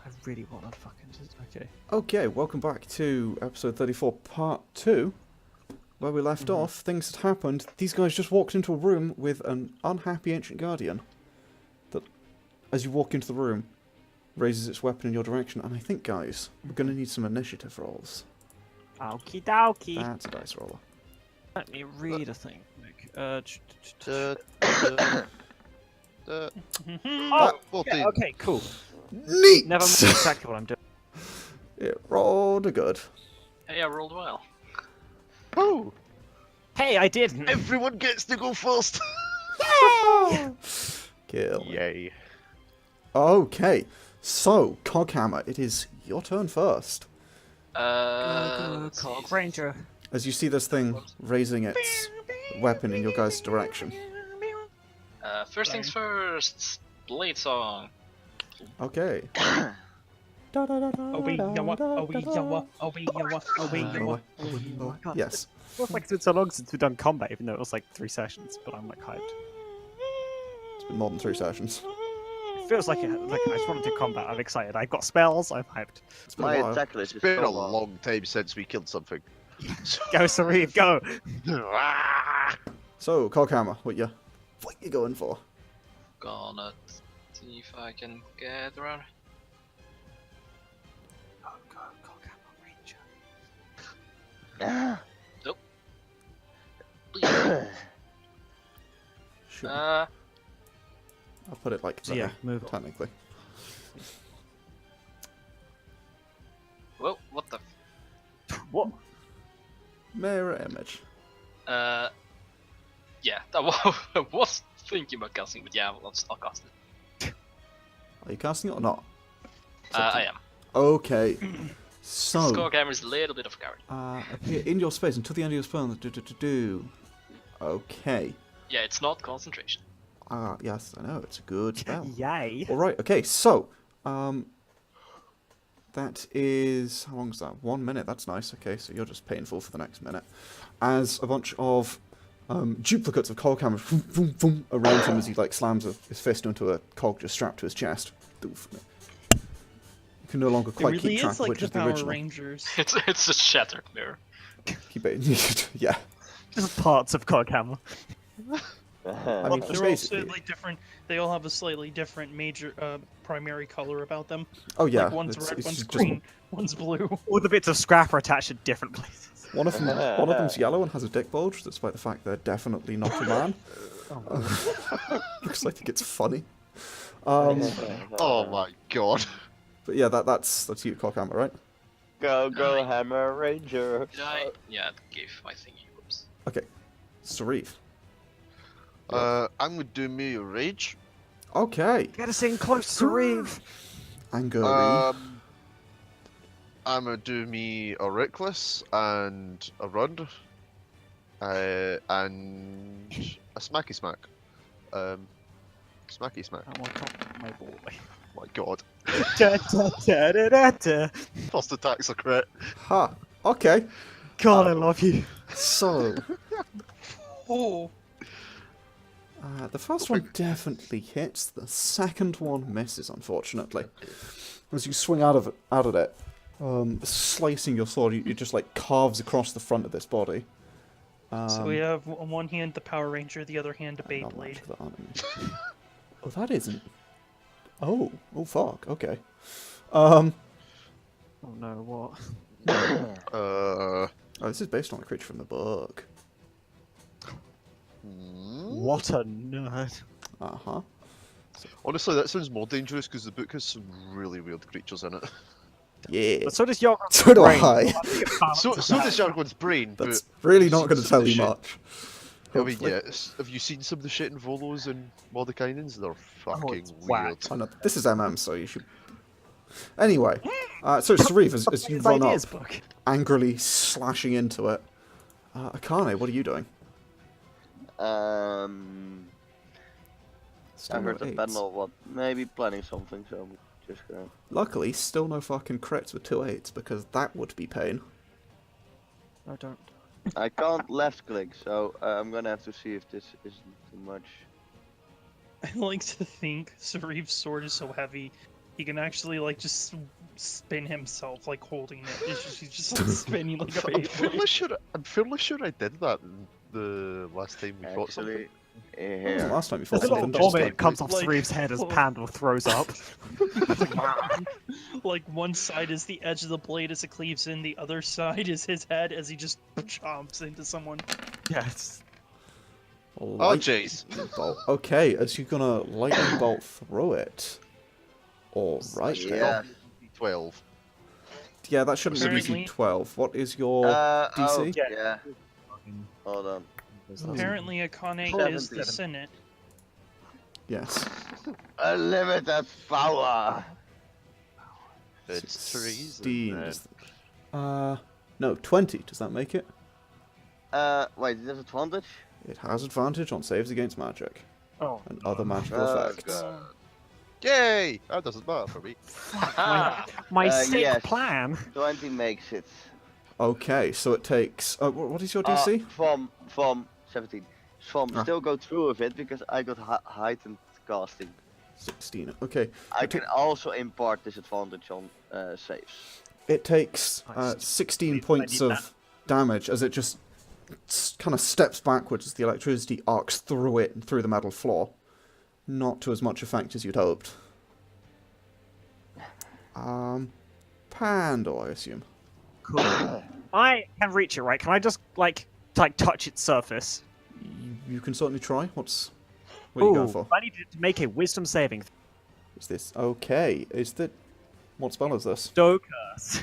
I really want to fucking... Okay. Okay, welcome back to episode 34, part 2. Where we left off, things had happened. These guys just walked into a room with an unhappy ancient guardian. That, as you walk into the room, raises its weapon in your direction. And I think, guys, we're going to need some initiative rolls. Okie dokie. That's a dice roller. Let me read a thing. Oh, 14. Yeah, okay, cool. Neat! Never mind exactly what I'm doing. It rolled a good. Hey, I rolled well. Oh, Hey, I didn't. everyone gets to go first. Kill. Yay. Okay, so, Coghammer, it is your turn first. Cog Ranger. As you see this thing raising its weapon in your guys' direction. First things first, Blade Song. Okay. Yes. It feels like it's been so long since we've done combat, even though it was like 3 sessions, but I'm like hyped. It's been more than 3 sessions. It feels like I just want to do combat. I'm excited. I've got spells. I'm hyped. It's been My a while. attack list is been a long time since we killed something. Go, Sauriv, go! So, Coghammer, what you going for? Gonna see if I can get around. Go, Coghammer Ranger. Nope. Please. Sure. Uh, I'll put it like So yeah, there, move on. technically. well, what the? What? Mirror image. Yeah, I was thinking about casting, but yeah, I'll cast it. Are you casting it or not? I am. Okay. So, Coghammer is a little bit of a coward. appear in your space until the end of your spell. Okay. Yeah, it's not concentration. Yes, I know, it's a good spell. Yay! Alright, okay, so, that is, how long is that? 1 minute, that's nice. Okay, so you're just painful for the next minute. As a bunch of duplicates of Coghammer around him as he like slams his fist into a cog just strapped to his chest. Doof. You can no longer It quite really keep track is of like which the is the Power original. Rangers. It's a shattered mirror. Keep it, yeah. Just parts of Coghammer. I mean, They're all basically, slightly different. They all have a slightly different major primary color about them. oh yeah, Like one's red, it's one's just green, one's blue. All the bits of scrap are attached at different places. one of them's yellow and has a dick bulge, despite the fact they're definitely not a man. Because I think it's funny. Oh my god. But yeah, that's you, Coghammer, right? Go, Hammer Ranger. Did I? Yeah, it gave my thingy. Whoops. Okay, Sauriv. I'm gonna do me a rage. Okay, Get us in close, Sauriv! Angry. I'm gonna do me a reckless and a run. And a smacky smack. Smacky smack. Oh my god, my boy. My god. Da-da-da-da-da-da. First attack's a crit. Ha. Okay. God, I love you. So, Oh, the first one definitely hits. The second one misses, unfortunately. As you swing out of it, slicing your sword, it just like carves across the front of this body. so we have on one hand the Power Ranger, the other hand a Not much Beyblade. of that enemy. Oh, that isn't. Oh fuck. Okay. Oh no, what? Oh, this is based on a creature from the book. What a nerd. Uh huh. Honestly, that sounds more dangerous because the book has some really weird creatures in it. Yeah. But so does Yargon. So do I. So does Yargon's brain, That's but really not going to some tell of the you shit- much. I mean, Hopefully. yeah, have you seen some of the shit in Volos and Mordekainen's? They're fucking it's weird. whack. I know, this is MM, so you should. Anyway, so Sauriv, as you run up, Ideas book. angrily slashing into it. Akane, what are you doing? Still I no heard the eights. panel, what, maybe planning something, so I'm just gonna... Luckily, still no fucking crits with 2 8s, because that would be pain. I don't. I can't left click, so I'm gonna have to see if this isn't too much. I like to think Sariv's sword is so heavy He can actually like just spin himself, like holding it. He's just like spinning like a I'm Beyblade. fairly sure I did that the last time we fought something. Actually, When was the here. last time you fought There's a little something? vomit that comes off like- Sariv's head as like- Pandal throws up. Like one side is the edge of the blade as it cleaves in, the other side is his head as he just chomps into someone. Yeah, it's... Oh Light- jeez. bolt. Okay, as you're gonna lightning bolt through it. Alright then. Yeah. 12. Yeah, that shouldn't be Apparently- DC 12. What is your Oh, DC? yeah. Hold on. Apparently Akane is the 7. Senate. Yes. Unlimited power. It's treason. 16. then. No, 20. Does that make it? Wait, is this advantage? It has advantage on saves against magic Oh, and other magical Oh, effects. God. Yay! That doesn't matter for me. my sick yes. plan. 20 makes it. Okay, so it takes. What is your DC? From 17. From Ah. still go through with it because I got heightened casting. 16. Okay. I can also impart disadvantage on saves. It takes Nice. 16 I need points that. of damage as it just kind of steps backwards as the electricity arcs through it and through the metal floor. Not to as much effect as you'd hoped. Pandal, I assume. Cool. I can reach it, right? Can I just like touch its surface? You can certainly try. What are you going for? I need it to make a wisdom saving. Is this okay? Is that what spell is this? Stow curse.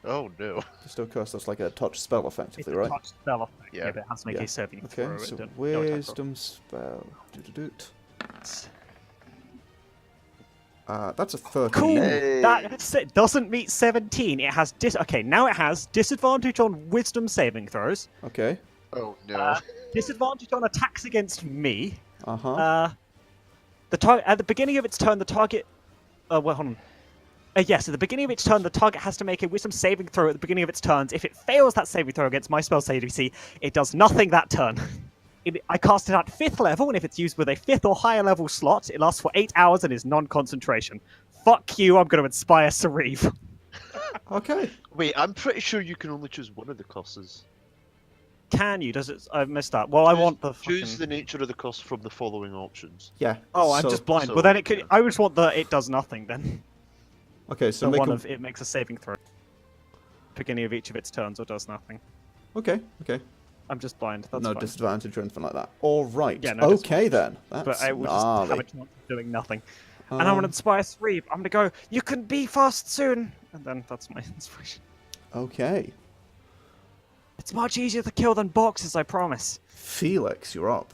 Oh no. Bestow curse. That's like a touch spell, It's effectively, a right? touch spell effect. Yeah. Yeah, but it has to make Yeah. a saving Okay, throw. so no attack roll. wisdom spell. Doo-doo-doot. That's a 13. Cool. Hey. That doesn't meet 17. It has okay. Now it has disadvantage on wisdom saving throws. Okay. Oh no. Disadvantage on attacks against me. Uh-huh. At the beginning of its turn, the target. Well, hold on. Yes, at the beginning of its turn, the target has to make a wisdom saving throw at the beginning of its turns. If it fails that saving throw against my spell save DC, it does nothing that turn. I cast it at 5th level, and if it's used with a 5th or higher level slot, it lasts for 8 hours and is non-concentration. Fuck you, I'm going to inspire Sauriv. Okay. Wait, I'm pretty sure you can only choose one of the classes. Can you? Does it? I've missed that. Well, I want the fucking... Choose the nature of the class from the following options. Yeah. Oh, I'm so- just blind. so- Well, then it could... I just want the it does nothing, then. Okay, so So make one a... of it makes a saving throw. Beginning of each of its turns or does nothing. Okay, okay. I'm just blind. That's no fine. disadvantage or anything like that. All right. Yeah, no okay then. That's But I will just have gnarly. a chance of doing nothing. And I'm going to Um, inspire Sauriv. I'm going to go, you can be fast soon. And then that's my inspiration. Okay. It's much easier to kill than boxes, I promise. Felix, you're up.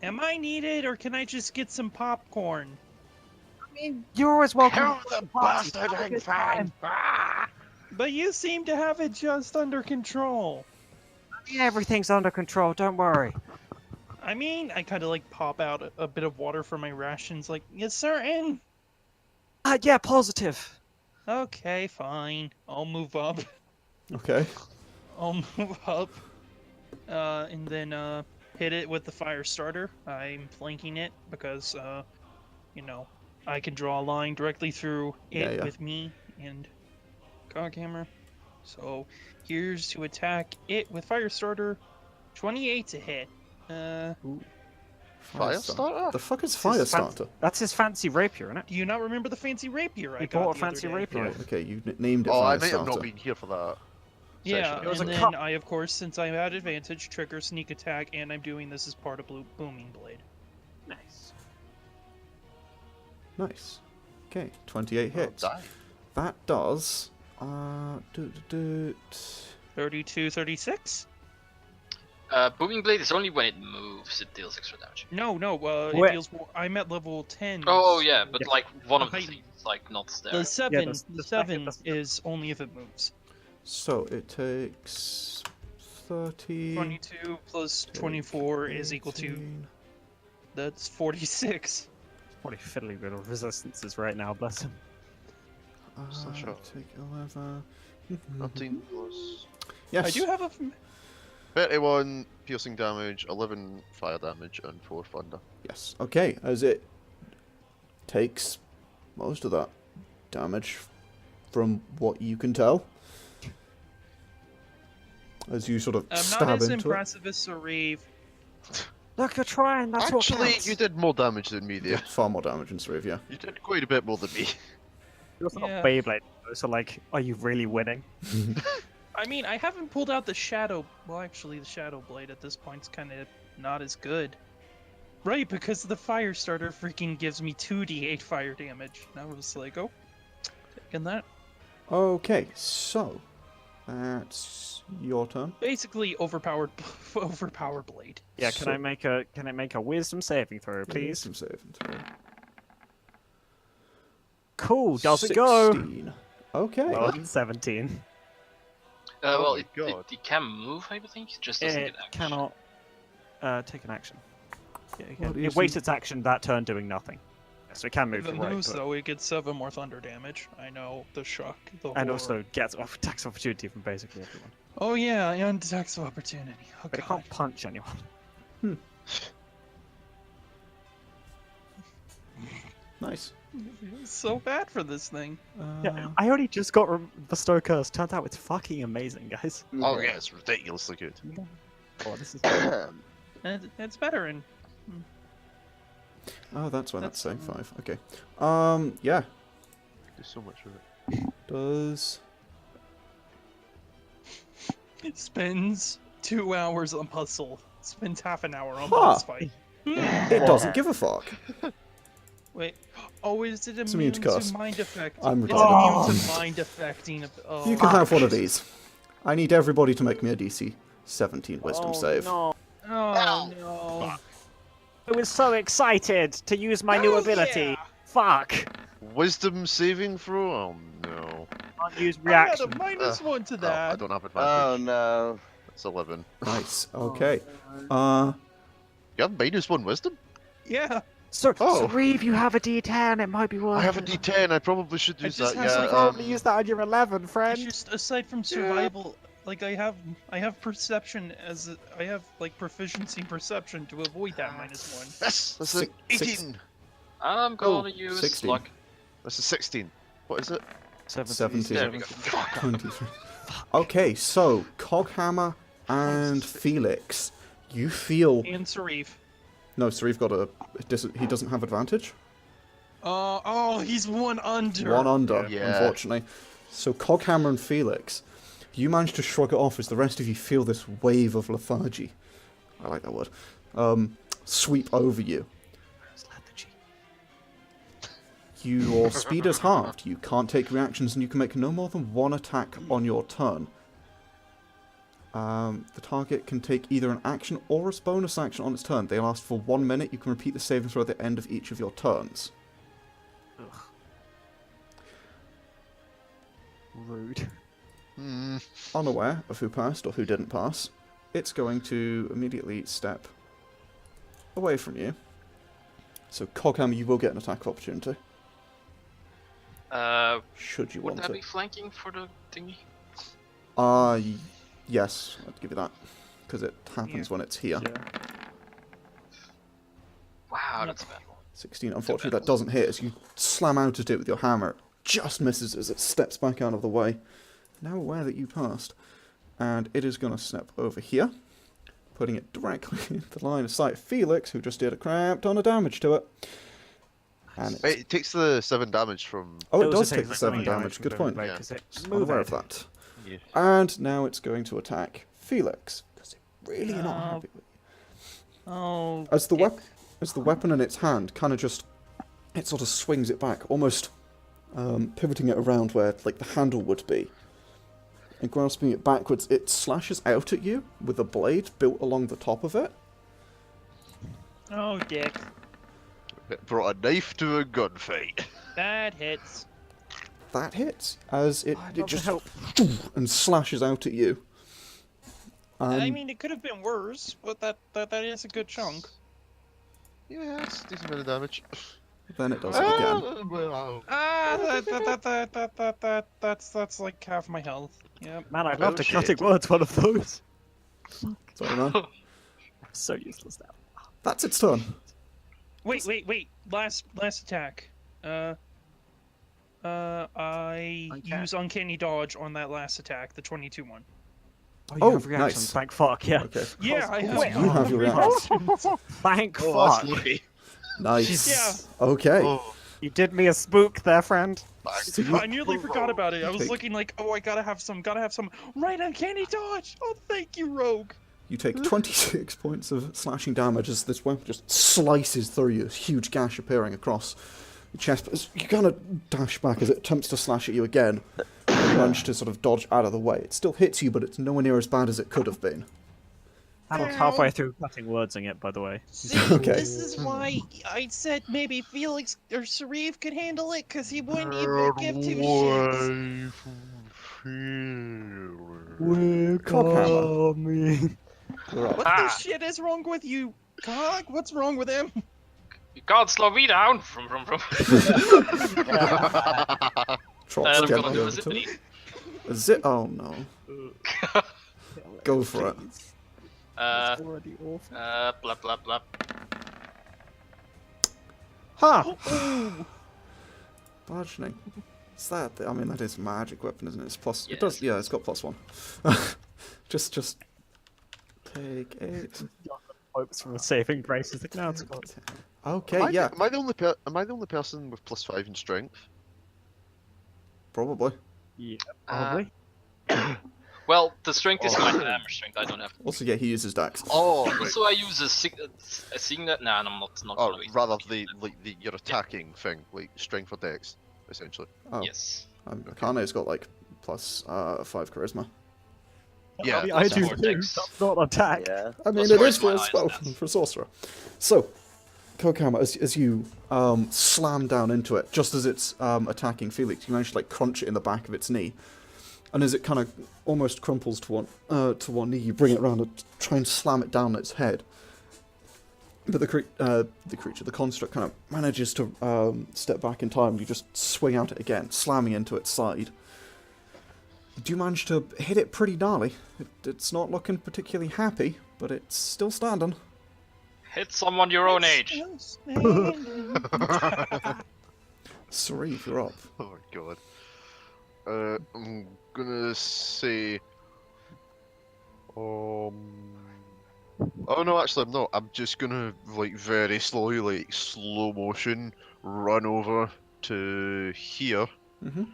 Am I needed, or can I just get some popcorn? I mean, you're always welcome. Kill the Party, bastard have a in good fan! time. But you seem to have it just under control. Everything's under control, don't worry. I mean, I kind of like pop out a bit of water from my rations, like, you certain? Yeah, positive. Okay, fine. I'll move up. Okay. I'll move up. And then, hit it with the fire starter. I'm flanking it because, you know, I can draw a line directly through it Yeah. with me and Coghammer. So, here's to attack it with fire starter. 28 to hit. Firestarter? The fuck is This is Firestarter? That's his fancy rapier, isn't it? Do you not remember the fancy rapier I He got bought a the fancy other day? rapier. Right, okay, you named it Oh, I may have Firestarter. not been here for that. Yeah, session. It was and a then cup. I, of course, since I'm at advantage, trigger sneak attack, and I'm doing this as part of Booming Blade. Nice. Nice. Okay, 28 Oh, hits. die. That does... 32, 36? Booming Blade is only when it moves, it deals extra damage. No, it Where- deals. I'm at level 10. Oh, yeah, but Yeah. like one of the Height. things, like not there. The 7, the the second 7 doesn't- is only if it moves. So it takes 30... 22 plus 24 is equal to, 18. that's 46. Probably fiddly with resistances right now, bless him. Just not sure. Take 11. 13 plus... Yes. I do have a... 31 piercing damage, 11 fire damage, and 4 thunder. Yes. Okay, as it takes most of that damage, from what you can tell. As you sort of I'm stab not as into impressive as Sauriv. Look, you're trying. That's what Actually, counts. you did more damage than me it. there. Far more damage in Sauriv, yeah. You did quite a bit more than me. You're also Yeah. not Beyblade, though, so like, are you really winning? I mean, I haven't pulled out the Shadow. Well, actually, the Shadow Blade at this point's kind of not as good. Right, because the fire starter freaking gives me 2d8 fire damage. And I was like, oh, taking that. Okay, so that's your turn. Basically, overpowered blade. Yeah. Can I make a Wisdom saving throw, please? Some saving throw. Cool. Does it go? 16. Okay. Well, 17. Oh Well, my it God. can move, I think. It just doesn't It get action. cannot take an action. Yeah, What it is wastes it? its action that turn doing nothing. So it can move If it to right, moves, but- though, it gets 7 more thunder damage. I know, the shock, the and horror. also gets off attacks of opportunity from basically everyone. Oh yeah, and attacks of opportunity. Oh But it god. can't punch anyone. Nice. It's so bad for this thing. Yeah, I only just got Bestow Curse. Turns out it's fucking amazing, guys. Oh yeah, it's ridiculously good. Oh, this is And it's better in. Oh, that's why that's saying That's- 5. Okay. Yeah. Do so much with it. Does... It spends 2 hours on puzzle. Spends half an hour on Huh. boss fight. It doesn't give a fuck. Wait. Oh, is it It's immune immune to to curse. mind effect? I'm It's retarded. immune to mind affecting. Oh. You can have one of these. I need everybody to make me a DC 17 Wisdom save. No. Oh no. I was so excited to use my new Oh, ability. yeah. Fuck. Wisdom saving throw? Oh no. Can't use I had reaction. a -1 to Oh, I that. don't have Oh advantage. no. It's 11. Nice. Okay. You have -1 wisdom? Yeah. So, Oh. Reeve, you have a D10. It might be worth. I have a it. D10. I probably should I use just that. have Yeah. like- Probably use that on your 11, It's friend. just aside from survival, like I have perception as I have like proficiency in perception to avoid that -1. That's a Six- 18. I'm gonna use 16. luck. That's a 16. What is it? 17. There we go. 23. Okay, so Coghammer and Felix, you feel... And Sauriv. No, Sauriv got a... He doesn't have advantage. Oh, he's one under. One under, Yeah. unfortunately. So Coghammer and Felix, you manage to shrug it off as the rest of you feel this wave of lethargy. I like that word. Sweep over you. Your speed is halved. You can't take reactions and you can make no more than 1 attack on your turn. The target can take either an action or a bonus action on its turn. They last for 1 minute. You can repeat the saving throw at the end of each of your turns. Rude. Hmm. Unaware of who passed or who didn't pass, it's going to immediately step away from you. So Coghammer, you will get an attack of opportunity, should you Would want that it. be flanking for the thingy? Yes, I'd give you that, because it happens when it's here. Wow, that's bad. 16, unfortunately that doesn't hit as you slam out at it with your hammer. It just misses as it steps back out of the way. Now aware that you passed. And it is going to step over here, putting it directly in the line of sight of Felix, who just did a crap ton of damage to it. And Wait, it takes the 7 damage from. oh, it also does takes take the like 7 20 damage. from Good point. Beyblade, Yeah. 'cause it's Unaware of moving. that. Yeah. And now it's going to attack Felix, because it's really not No. happy with you. Oh. As the weapon in its hand kind of just, it sort of swings it back, almost pivoting it around where like the handle would be. And grasping it backwards, it slashes out at you with a blade built along the top of it. Oh, dick. It brought a knife to a gunfight. That hits. That hits as it, I'd it love to just help. and slashes out at you. I mean, it could have been worse, but that is a good chunk. Yeah, it's a decent bit of damage. Then it does it again. Well, That's like half my health. Yep. Man, I'd love Oh, to shit. cutting words one of those. Sorry, man. So useless now. That's its turn. Wait. Last attack. I Okay. use Uncanny Dodge on that last attack, the 22 one. Oh, you Oh, have reactions. nice. Thank fuck, yeah. Okay. Yeah, I Wait, have. You have your reactions. Thank Oh, fuck. that's lucky. Nice. Okay. Oh, You did me a spook there, friend. So you, I nearly forgot about it. I was Take- looking like, oh, I gotta have some. Right, Uncanny Dodge. Oh, thank you, Rogue. you take 26 points of slashing damage as this weapon just slices through you, a huge gash appearing across your chest. But as you kind of dash back as it attempts to slash at you again, you manage to sort of dodge out of the way. It still hits you, but it's nowhere near as bad as it could have been. I'm halfway through cutting words in it, by the way. See, Okay. this is why I said maybe Felix or Sauriv could handle it, because he wouldn't even give two shits. Coghammer. me. You're up. What the shit is wrong with you, Cog? What's wrong with him? You can't slow me down. From. Trots I'm gently gonna do over a to zippity. it. A zip. Oh no. Go for it. Already awful. Blah blah blah. Ha! Bludgeoning. Is that? I mean, that is a magic weapon, isn't it? It's plus. It Yes. does. Yeah, it's got +1. just take 8. Hopes from a saving grace is like, no, it's got. Okay, am I, yeah, am I the only person with +5 in strength? probably. Yeah, probably. Well, the strength is Oh. my hammer strength. I don't have. Also, yeah, he uses Dex. Oh, right. So I use a signet. Nah, I'm not Oh, gonna use rather it. your attacking thing, like strength or dex, essentially. Oh, Yes. Akane's got like +5 charisma. Yeah, I that's do more too. dex. That's not attack. Yeah. I mean, Plus it four is is for my a highest spell, stats. for a sorcerer. So, Coghammer, as you slam down into it, just as it's attacking Felix, you manage to like crunch it in the back of its knee. And as it kind of almost crumples to one knee, you bring it around and try and slam it down its head. But the construct kind of manages to step back in time. You just swing out it again, slamming into its side. Do you manage to hit it pretty gnarly? It's not looking particularly happy, but it's still standing. Hit someone your own age. Sauriv, you're up. Oh my god. I'm gonna say. Oh no, actually I'm not. I'm just gonna like very slowly, like slow motion, run over to here. Mhm.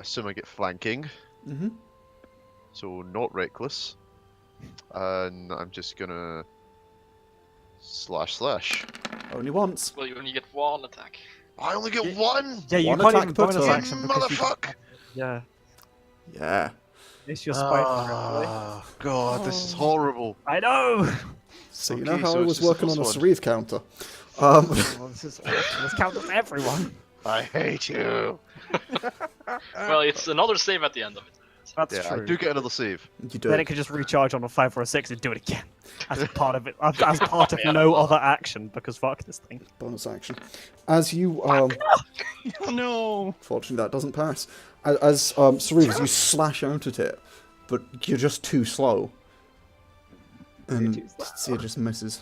Assume I get flanking, Mhm. so not reckless. And I'm just gonna slash. Only once. Well, you only get one attack. I only get one. Yeah, you One can't attack even per bonus turn. action because you. Motherfucker! Yeah, Yeah. it's your spike. Oh god, this is horrible. I know. So you Okay, know how so I it's was just the working on a first one. Sauriv counter. Well, this is awful. This counts as everyone. I hate you. Well, it's another save at the end of it. That's Yeah, true. I do get another save. You do Then it. it could just recharge on a 5 or a 6 and do it again as part of it, as part of no other action because fuck this thing. Bonus action. As you Oh no! fortunately that doesn't pass. As Sauriv, as you slash out at it, but you're just too slow. And too slow. see, it just misses.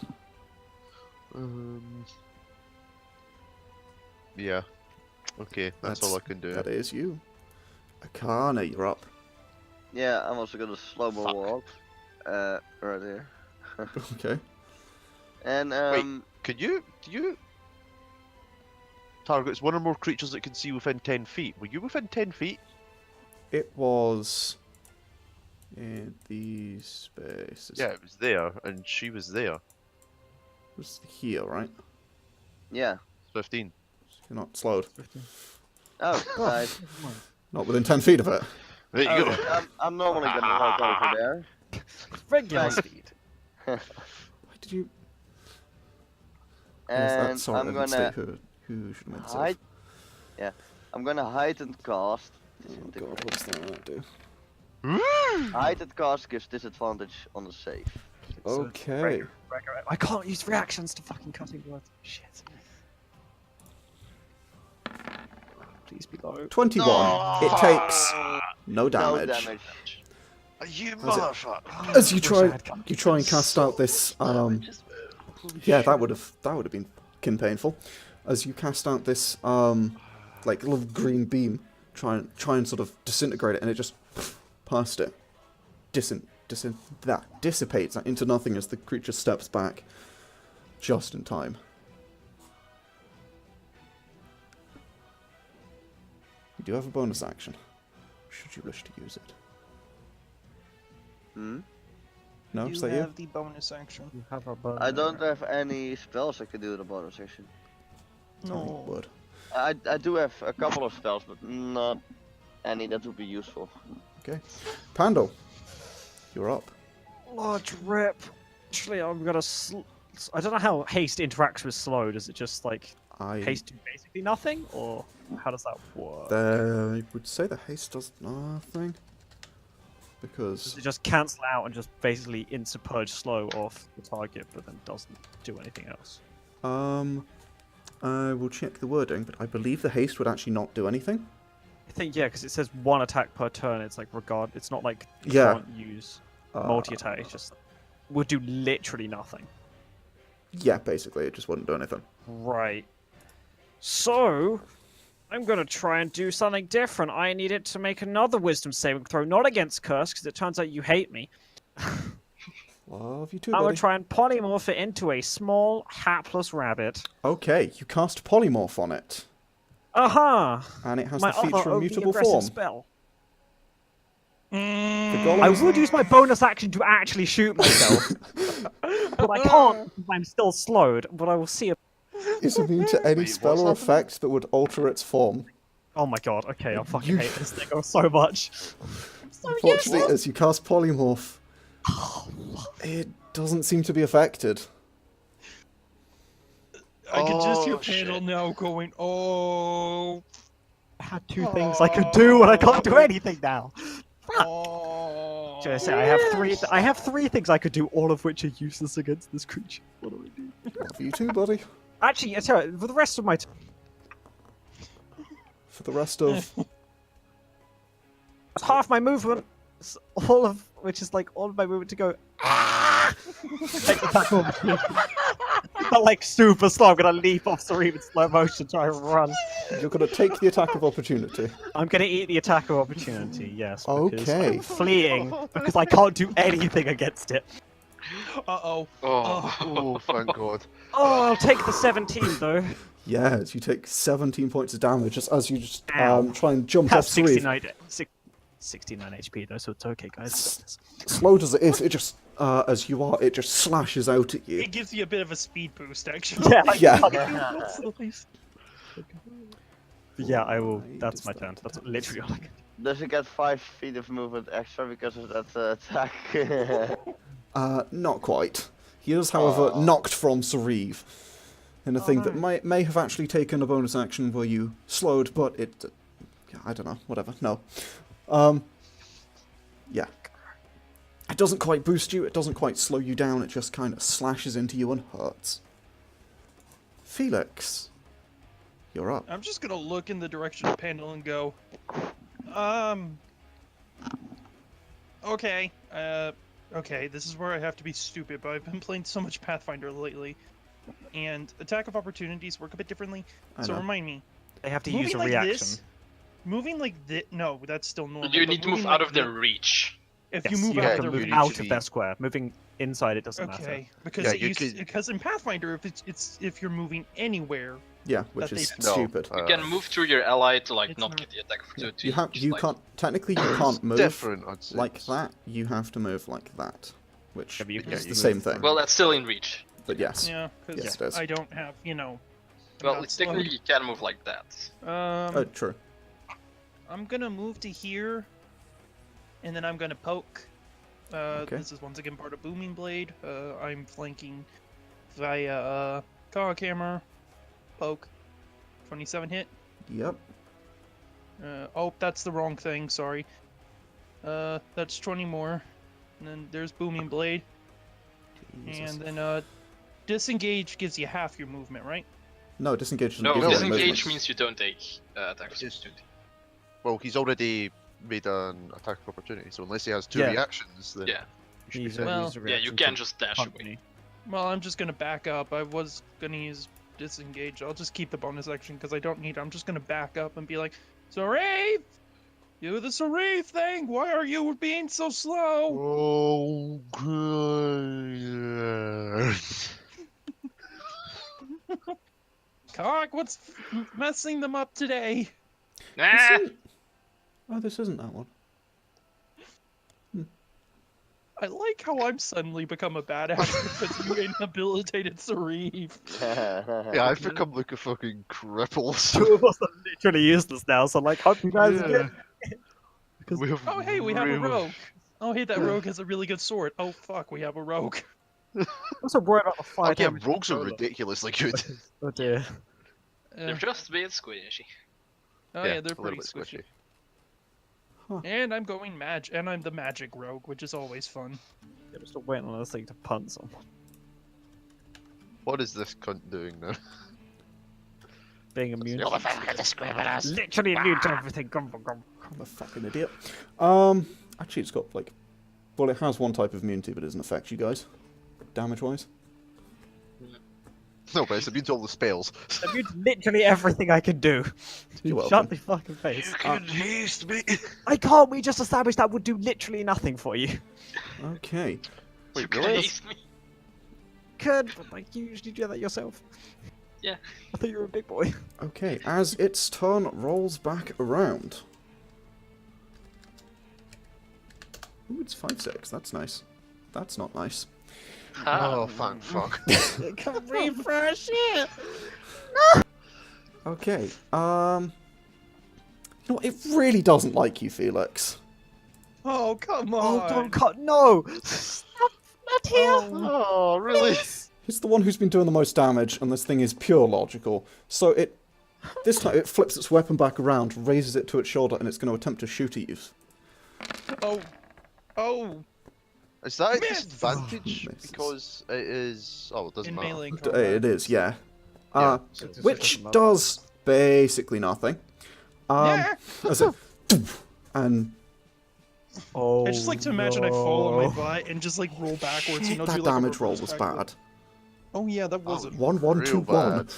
Yeah. Okay, that's all I can do. That is you. Akane, you're up. Yeah, I'm also gonna slow mo walk. Right there. Okay. And Do you targets one or more creatures that can see within 10 feet? Were you within 10 feet? It was in these spaces. Yeah, it was there, and she was there. It was here, right? yeah. 15. You're not slowed. Oh, nice. Not within 10 feet of it. There you go. I'm normally gonna walk over there. Regular Thanks. speed. Why did you... And Sorry, I'm I didn't gonna state who should have made the hide. save. Yeah, I'm gonna hide and cast. Oh god, what's that do? Hide and cast gives disadvantage on the save. Okay. I can't use reactions to fucking cutting words. Shit. Please be low. 21. No. It takes no damage. No damage. You Was it- motherfucker! As you Wish I try, had cut. you try and cast out this. Yeah, that would have been fucking painful. as you cast out this like little green beam, try and sort of disintegrate it, and it just past it, dissipates into nothing as the creature steps back, just in time. You do have a bonus action, should you wish to use it. Hmm? No, You is that you? have the bonus action. You have a bonus. I don't have any spells I can do in a bonus action. Oh, No. word. I do have a couple of spells, but not any that would be useful. Okay. Pandal, you're up. Large rip. Actually, I'm gonna. I don't know how haste interacts with slow. Does it just like haste do basically nothing, or how does that work? I would say the haste does nothing. Because Does it just cancel out and just basically instant purge slow off the target, but then doesn't do anything else? I will check the wording, but I believe the haste would actually not do anything. I think yeah, because it says one attack per turn. It's like regard. It's not like you Yeah. can't use multi-attack. It's just would do literally nothing. Yeah, basically, it just wouldn't do anything. Right. So I'm gonna try and do something different. I need it to make another wisdom saving throw, not against curse, because it turns out you hate me. Love you too, I'm buddy. gonna try and polymorph it into a small, hapless rabbit. Okay, you cast polymorph on it, Aha! and it has My the other feature of overly mutable aggressive form. spell. The Mm, golem I would use my bonus action to actually shoot myself, but I can't because I'm still slowed. But I will see. is immune to any Wait, spell what's or happening? effect that would alter its form. Oh my god! Okay, I fucking You- hate this thing so much. So Unfortunately, as you cast polymorph, it doesn't seem to be affected. I can just hear Oh, shit. Pandal now going, oh. I had two things I could do, and I can't do anything now. Oh. Should I say I have three things I could do, all of which are useless against this creature. What do I do? Love you too, buddy. Actually, I tell you, for the rest of my For the rest of... half my movement, all of which is like all of my movement to go. Take the tackle opportunity. But like super slow, I'm gonna leap off Sauriv in slow motion, try and run. You're going to take the attack of opportunity. I'm gonna eat the attack of opportunity, yes. Because Okay. I'm fleeing because I can't do anything against it. Uh-oh. Oh, thank God. Oh, I'll take the 17 though. Yes, you take 17 points of damage just as you just Ow. try and jump Have off Sauriv. 69 HP though, so it's okay, guys. Slow as it is, it just, as you are, it just slashes out at you. It gives you a bit of a speed boost, actually. Yeah, like, Yeah. yeah, I will. That's my turn. That's literally all I can. Does it get 5 feet of movement extra because of that attack? Not quite. He is, however, knocked from Sauriv. In a thing that may have actually taken a bonus action where you slowed, but it... I don't know, whatever, no. Yeah. It doesn't quite boost you, it doesn't quite slow you down, it just kind of slashes into you and hurts. Felix, you're up. I'm just gonna look in the direction of Pandal and go, okay, okay, this is where I have to be stupid, but I've been playing so much Pathfinder lately, and attack of opportunities work a bit differently, I so know. remind me. They have to Moving use a like reaction. this, moving like this, no, that's still normal. You but need to move moving out like of their thi- reach. If Yes, you move you out have of to their move reach. out of their square. Moving inside, it doesn't matter. Okay, because Yeah, it you used, could- because in Pathfinder, if you're moving anywhere, Yeah, which That is they- No, stupid. You can move through your ally to like It's not not- get the attack of opportunity. You just, like- can't, technically you can't move Different, I'd say. like that, you have to move like that. Which Yeah, but you can is just the move same thing, Well, that's still in reach. but yes. yeah, because Yes, it is. I don't have, you know. I'm Well, not it's technically you can move like that. slowed. Oh, true. I'm gonna move to here, and then I'm gonna poke. Okay. This is once again part of Booming Blade. I'm flanking via Coghammer, poke, 27 hit. Yep. Oh, that's the wrong thing. Sorry. That's 20 more, and then there's Booming Blade, Jesus. and then disengage gives you half your movement, right? No, disengage doesn't No, give you any disengage movement. means you don't take attack of opportunity. Well, he's already made an attack of opportunity, so unless he has two Yeah. reactions, then Yeah. you should be He's safe. Well, used a Yeah, you reaction can to just dash punt away. me. Well, I'm just gonna back up. I was gonna use disengage. I'll just keep the bonus action because I don't need it. I'm just gonna back up and be like, Sauriv! You the Sauriv thing! Why are you being so slow? Oh, good. Cock, what's messing them up today? Nah. Oh, this isn't that one. I like how I'm suddenly become a badass because you inhabilitated Sauriv. Yeah, I've become like a fucking cripple. Two of us are literally useless now, so like, hope you guys Yeah. get. We have Oh, hey, we have a really- rogue. Oh, hey, that rogue has a really good sword. Oh, fuck, we have a rogue. I'm also worried about the fire Oh, yeah, damage. rogues are controller. ridiculously good. Oh dear. They're just being squishy. Oh, yeah, a they're little pretty bit squishy. Huh. And I'm going and I'm the magic rogue, which is always fun. I'm just waiting on this thing to punt someone. What is this cunt doing now? Being immune. You're the fucking discriminators. Literally immune to everything. Gum, gum, gum. I'm a fucking idiot. Actually, it's got like, well, it has one type of immunity, but it doesn't affect you guys, damage-wise. No, but it's immune to all the spells. Immune to literally everything I can do. You're Shut welcome. the fucking face. can haste me. I can't. We just established that would do literally nothing for you. Okay. Wait, You really? haste me. Could, but like you usually do that yourself. Yeah. I thought you were a big boy. Okay, as its turn rolls back around. Ooh, it's 5/6. That's nice. That's not nice. Oh, thank fuck. Come refresh it. Okay. You know what? It really doesn't like you, Felix. Oh, come Oh, on! don't cut. No. Stop. Not here. Oh, really? He's the one who's been doing the most damage, and this thing is pure logical. So this time it flips its weapon back around, raises it to its shoulder, and it's going to attempt to shoot at you. Oh, oh! Is that a Miss! disadvantage? Oh, misses. Because it is. Oh, it doesn't In matter. melee It combat. is, yeah. Yeah. Which does basically nothing. Yeah. As it, and Oh. I just like to imagine I fall on my butt and just like roll backwards. You know, that do like a damage roll reverse was backward. bad. Oh yeah, that was a 1-1-2-1. bad.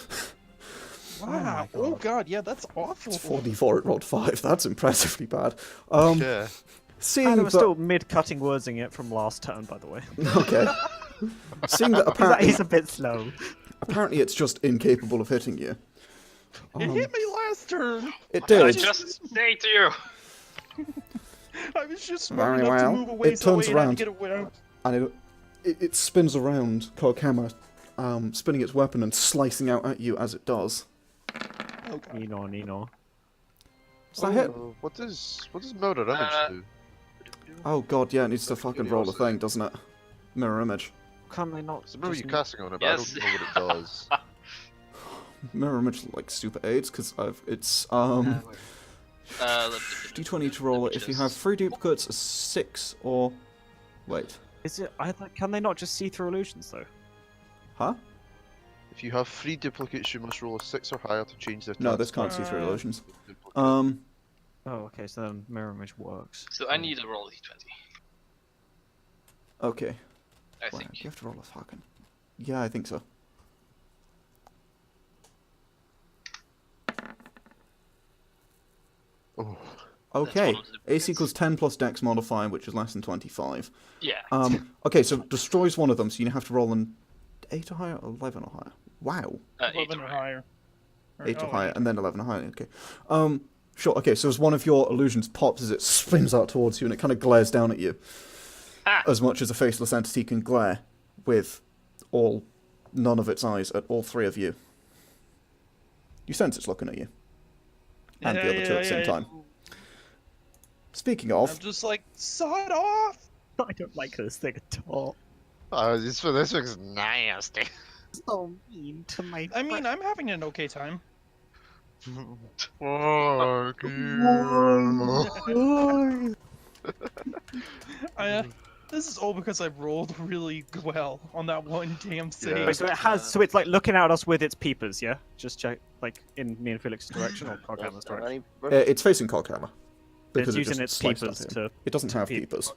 wow. Oh god, yeah, that's awful. It's 4d4, it rolled 5. That's impressively bad. Yeah. Seeing And I that, was still mid-cutting wordsing it from last turn, by the way. okay. Seeing that He's a bit slow. apparently it's just incapable of hitting you. It hit me last turn. It What did I did. just say to you? I was just smart Very enough well. to move away, It so turns I had around. to get away. And it spins around Coghammer, spinning its weapon and slicing out at you as it does. Oh god. Nino, Nino. Does that hit? What does mirror image do? Oh god, yeah, it needs to fucking roll a Curiosity. thing, doesn't it? Mirror image. Can they not? It's the mirror just- you're casting on it, but Yes. I don't know what it does. Mirror image like super aids, because it's Let me- d20 to roll it. If you have 3 duplicates, a 6 or wait, Is it? Can they not just see through illusions though? huh? If you have 3 duplicates, you must roll a 6 or higher to change their No, type. this can't see through illusions. Duplicate. Oh, okay. So then mirror image works. So I need to roll a d20. Okay. I Wow, think. do you have to roll a fucking? Yeah, I think so. Oh. Okay. one of the AC equals 10 plus Dex modifier, which is less than 25. Yeah. Okay, so destroys one of them, so you have to roll an 8 or higher, or 11 or higher. Wow. 8 11 or or higher. 8 or oh, higher, and then 11 or higher, okay. Sure, okay, so as one of your illusions pops as it spins out towards you, and it kind of glares down at you, Ah. as much as a faceless entity can glare, with none of its eyes at all 3 of you. You sense it's looking at you. And the other 2 at the same time. Speaking I'm of, just like, sod off! I don't like this thing at all. This thing's nasty. So mean to my. I mean, I'm having an okay time. Fuck you. This is all because I rolled really well on that one damn save. Yeah. Wait, so it has. So it's like looking at us with its peepers, yeah? Just check, like in me and Felix's direction or Coghammer's direction. it's facing Coghammer. It's it using just its sliced peepers at him. to. It doesn't have peep. peepers.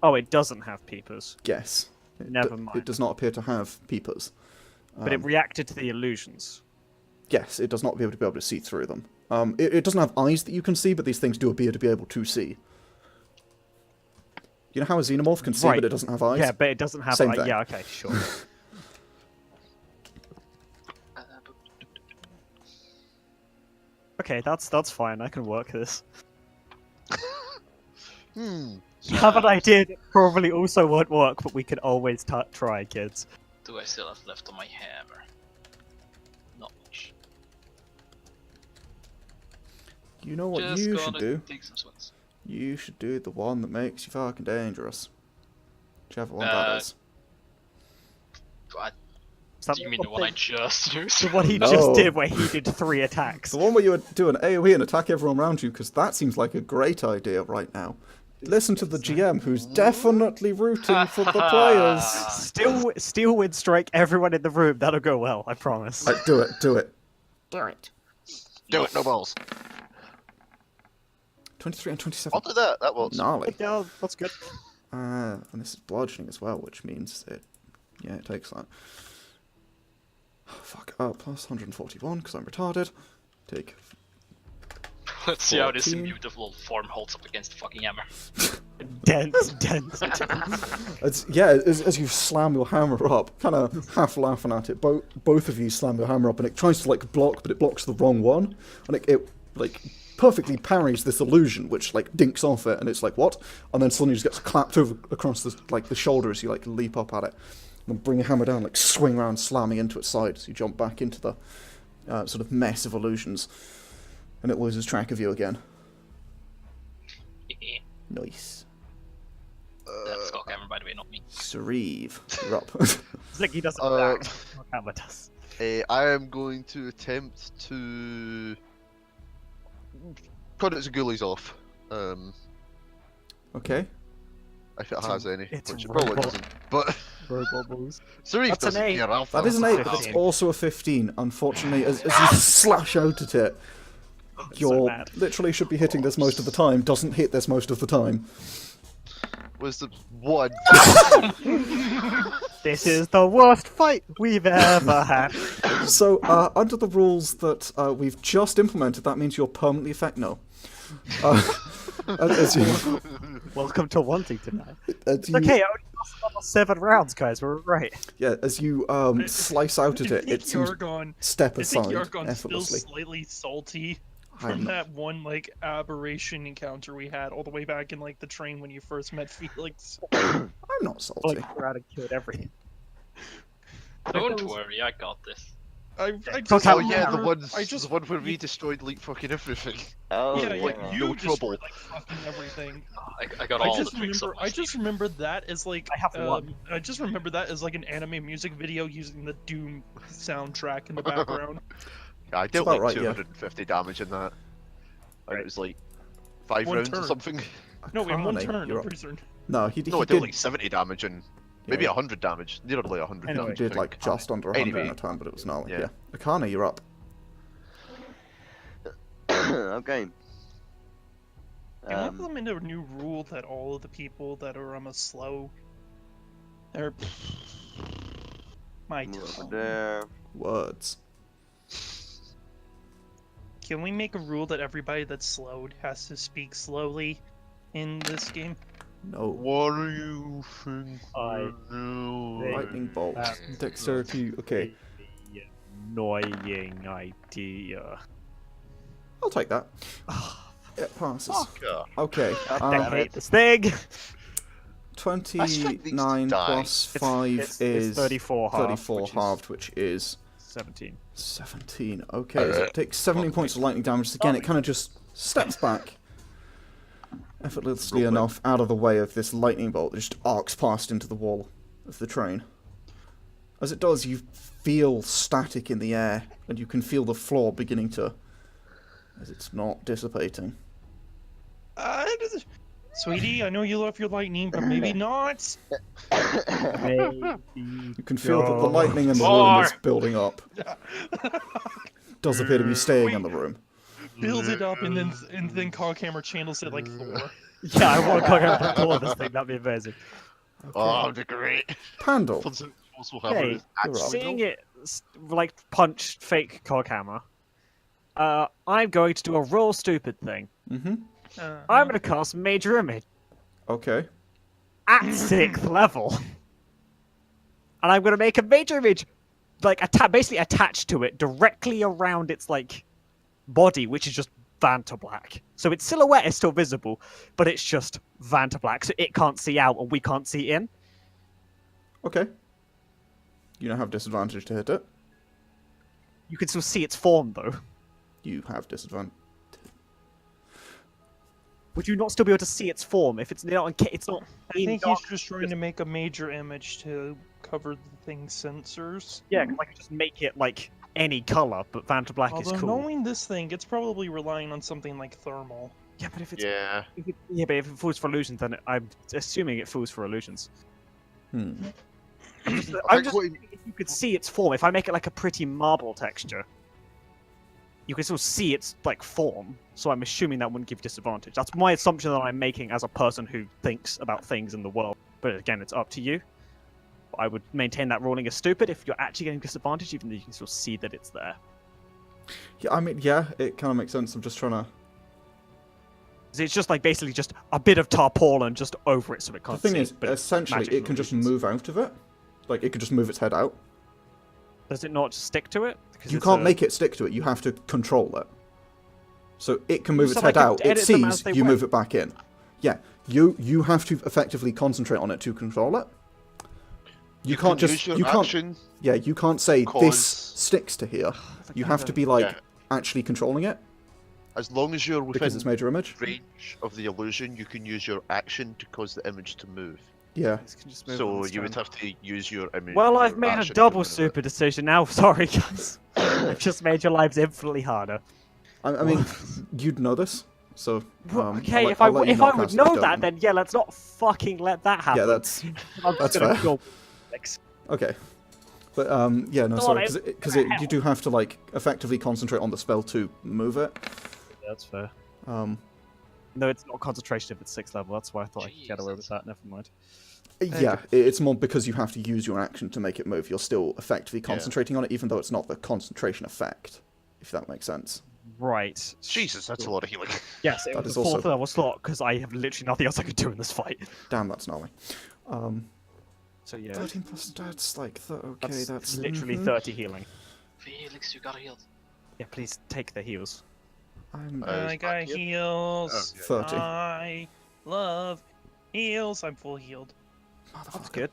Oh, it doesn't have peepers. Yes. Never mind. It does not appear to have peepers. But it reacted to the illusions. Yes, it does not appear to be able to see through them. It doesn't have eyes that you can see, but these things do appear to be able to see. You know how a xenomorph can see, Right. but it doesn't have eyes? Yeah, but it doesn't have. Same thing. Yeah, okay, sure. Okay, that's fine. I can work this. Hmm. I have an idea that probably also won't work, but we can always try, kids. Do I still have left on my hammer? Not much. You know what Just you gonna should do? take some swings. You should do the one that makes you fucking dangerous. Whichever one that is. What? Is that Do you mean the one I just used? the one he No. just did, where he did 3 attacks? The one where you would do an AoE and attack everyone around you, because that seems like a great idea right now. Listen to the GM, who's definitely rooting for the players. Steel wind strike everyone in the room. That'll go well, I promise. Like, do it, do it. Do it, no balls. 23 and 27. I'll do that. That works. Gnarly. Yeah, that's good. And this is bludgeoning as well, which means it... Yeah, it takes that. Oh, fuck. Plus 141, because I'm retarded. Take... Let's see how this 14. beautiful form holds up against the fucking hammer. Dense. As you slam your hammer up, kind of half laughing at it, both of you slam your hammer up, and it tries to, like, block, but it blocks the wrong one. And it like, perfectly parries this illusion, which, like, dinks off it, and it's like, what? And then suddenly just gets clapped over across the, like, the shoulder as you, like, leap up at it. And then bring your hammer down, like, swing around, slamming into its side as you jump back into the sort of mess of illusions. And it loses track of you again. Nice. That's Coghammer, by the way, not me. Sauriv, you're up. Ziggy doesn't Uh, act. Coghammer does. I am going to attempt to cut its ghoulies off. Okay. If it has any, it's which it probably robot. doesn't. But Robobos. Sauriv That's an doesn't 8. care. Alpha. That is an 8, but it's also a 15. Unfortunately, as you slash out at it, you're mad. literally should be hitting this most of the time, doesn't hit this most of the time. Was the one. This is the worst fight we've ever had. So, under the rules that we've just implemented, that means you're permanently affected. No. As you, Welcome to wanting tonight. as It's you, okay, I only lost another 7 rounds, guys. We're right. yeah, as you slice out at it, it seems Yargon. step I think aside Yargon's still effortlessly. slightly salty I'm from that one like aberration encounter we had all the way back in like the train when you first met Felix. I'm not salty. Like, around and killed everything. Don't worry, I got this. I Talk just how- Oh yeah, the remember- ones. I just the one where we destroyed like fucking everything. Oh, yeah, like, you no destroyed, trouble. like fucking everything. I got all the tricks up my I just sleeve. remember that as like I have one. I just remember that as like an anime music video using the Doom soundtrack in the background. Yeah, I dealt about like right, yeah. 250 damage in that. And Right. it was like 5 One rounds turn. or something. No, in one Akane, turn, you're I'm up. pretty certain. No, he No, I did dealt like 70 damage and maybe Yeah. 100 damage. Nearly 100 Anyway. He damage. did I like think. just under 100 Anyway. in a time, but it was gnarly. Yeah. Yeah. Akane, you're up. okay. Can I implement a new rule that all of the people that are slow are my Move tongue. over there. Words. Can we make a rule that everybody that's slowed has to speak slowly in this game? No. What do you think? I we're Lightning bolt. That- Dexterity. Okay. Annoying idea. I'll take that. It passes. doing? Okay. I hate this thing. I expect these to 29 die. plus 5 It's is 34 halved. 34 which is halved, which is 17. 17. Okay, so it takes 17 points of lightning damage. Again, it kind of just steps back effortlessly enough out of the way of this lightning bolt that just arcs past into the wall of the train. As it does, you feel static in the air, and you can feel the floor beginning to... as it's not dissipating. Sweetie, I know you love your lightning, but maybe not. You can feel that the lightning in the room is building up. Does appear to be staying in the room. Build it up and then Coghammer channels it like Thor. Yeah, I want to cook out the door this thing. That'd be amazing. Oh, that'd be great. Pandal. Also Hey, have you're up. seeing it like punch fake Coghammer, I'm going to do a real stupid thing. Mm-hmm. I'm going to cast Major Image Okay. at 6th level, and I'm going to make a Major Image like basically attached to it directly around its like body, which is just Vanta black. So its silhouette is still visible, but it's just Vanta black, so it can't see out and we can't see in. Okay. You don't have disadvantage to hit it. You can still see its form though. You have disadvantage. Would you not still be able to see its form if it's not? It's not. I think dark, he's just trying to make a major image to cover the thing's sensors. Yeah, 'cause I can just make it like any color, but Vanta black Although is cool. knowing this thing, it's probably relying on something like thermal. Yeah, but if it's Yeah. but if it fools for illusions, then I'm assuming it fools for illusions. Hmm. I'm I just think what thinking if you could see its form. If I make it like a pretty marble texture, you can still see its like form. So I'm assuming that wouldn't give disadvantage. That's my assumption that I'm making as a person who thinks about things in the world. But again, it's up to you. I would maintain that ruling is stupid if you're actually getting disadvantage, even though you can still see that it's there. Yeah, I mean, yeah, it kind of makes sense. I'm just trying to... 'Cause it's just like basically just a bit of tarpaulin just over it so it The can't thing see. is, but it's essentially, magical it can just illusions. move out of it. Like, it could just move its head out. Does it not just stick to it? Because You it's can't a- make it stick to it. You have to control it. So it can move You its said I head could out. It edit them as sees, they you went. move it back in. Yeah, you have to effectively concentrate on it to control it. You can't can just... use your You can't... action. Yeah, you can't say, this cause- sticks to here. You have to be, like, Yeah. actually controlling it, As long as you're because within it's major image. range of the illusion, you can use your action to cause the image to move. Yeah. This can just move on So its you would turn. have to use your image. Well, your I've made a action to double move it. super decision now. Sorry, guys. I've just made your lives infinitely harder. I mean, you'd know this, so... Okay, I'll if I let you if not I would cast it if know you that, don't. then yeah, let's not fucking let that happen. Yeah, that's... I'm just that's gonna fair. go Felix. Okay. But, yeah, no, Go sorry, on, because you do have to, like, effectively concentrate on the spell to move it. Yeah, that's fair. Um, No, it's not concentration if it's 6th level. That's why I thought I could get away with Jesus. that. Never mind. yeah, it's more because you have to use your action to make it move. You're still effectively concentrating on it, even though it's not the concentration effect, if that makes sense. Right. Jesus, that's a lot of healing. Yes, it That was is a 4th also- level slot because I have literally nothing else I could do in this fight. Damn, that's gnarly. So yeah, 13 plus stats, like, okay, that's... literally mhm. 30 healing. Felix, you got healed. Yeah, please take the heals. I'm Uh, I got here? heals. Okay. 30. I love heals. I'm full healed. That's good.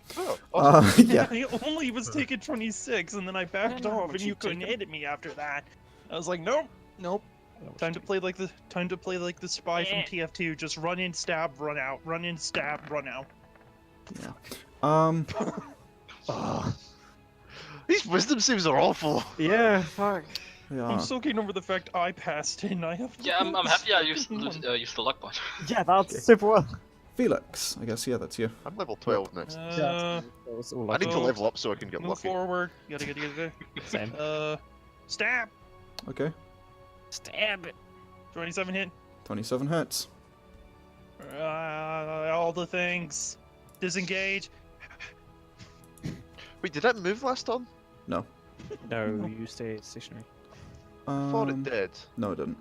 Oh, Yeah. I only was taking 26, and then I backed off, and you couldn't hit me after that. I was like, nope, nope. Time to play like the spy from TF2. Just run in, stab, run out. Run in, stab, run out. These wisdom saves are awful. Yeah, fuck. Yeah. I'm still getting over the fact I passed and I have. Yeah, I'm happy I used the luck point. Yeah, that's super well. Felix, I guess, yeah, that's you. I'm level 12 next. Uh, That was all I I need to go. level up so I can get move lucky. forward. Gotta. Same. Stab. Okay. Stab it. 27 hit. 27 hits. All the things. Disengage. Wait, did that move last turn? No. No, you stay stationary. I thought it did. No, it didn't.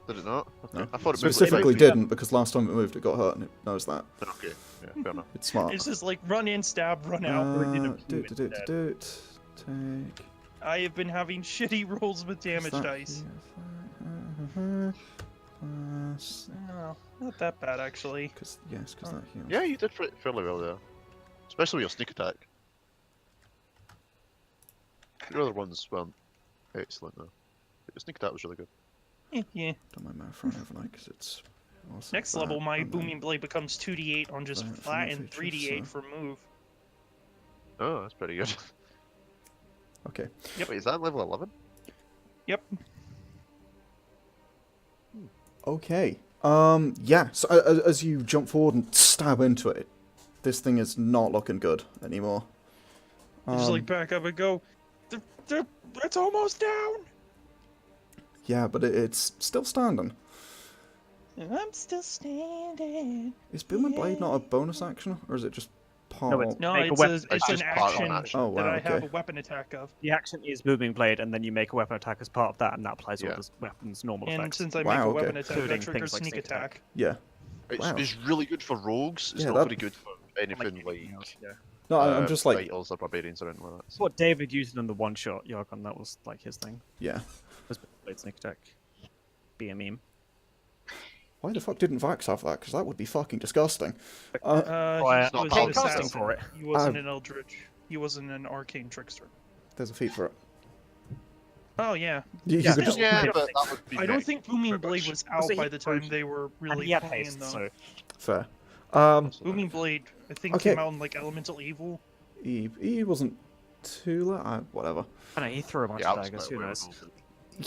Did it not? No. I thought it moved. Specifically like, didn't, because last time it moved, it got hurt, and it knows that. Okay, yeah, fair enough. It's smart. It's just like run in, stab, run out. Take. I have been having shitty rolls with damage that dice. here? Plus... No, not that bad actually. Because that heals. Yeah, you did fairly well there. Especially with your sneak attack. Your other ones weren't excellent though. But your sneak attack was really good. Yeah. Done my mouth right overnight, because it's... also Next that, level, my and then- booming blade becomes 2d8 on just Right, from flat the and feature, 3d8 so- for move. Oh, that's pretty good. Okay. Yep. Wait, is that level 11? Yep. Okay. Yeah, so as you jump forward and stab into it, this thing is not looking good anymore. I just like back up and go. It's almost down. Yeah, but it's still standing. I'm still standing. Is Boom and Blade not a bonus action, or is it just part. No, it's- No, Make a it's, weapon. it's It's an just part of an action action. Oh, wow, that I have okay. a weapon attack of. The action is Booming Blade, and then you make a weapon attack as part of that, and that applies all Yeah. the weapon's normal And effects. since I Wow, make a okay. weapon attack, Including that triggers things like sneak sneak attack. attack. Yeah. It's, Wow. it's really good for rogues. It's Yeah, not that- very good for anything like Yeah. No, I'm just like, fighters or barbarians or anything like that. That's what David used in the one-shot Yargon. That was like his thing. yeah. Was Blade sneak attack. Be a meme. Why the fuck didn't Vax have that? Because that would be fucking disgusting. Why, He not was paying an casting assassin. for it. He wasn't an eldritch. He wasn't an arcane trickster. There's a feat for it. Oh yeah. You Yeah, could just. Yeah, Yeah. but that would be I don't next, think Booming pretty Blade much. was out Also, by he- the time they were And really he had playing haste, though. so Fair. Booming Blade, I think, Okay. came out in like Elemental Evil. He wasn't too late. Whatever. I know he threw a bunch Yeah, I of was daggers. quite Who aware knows? of those.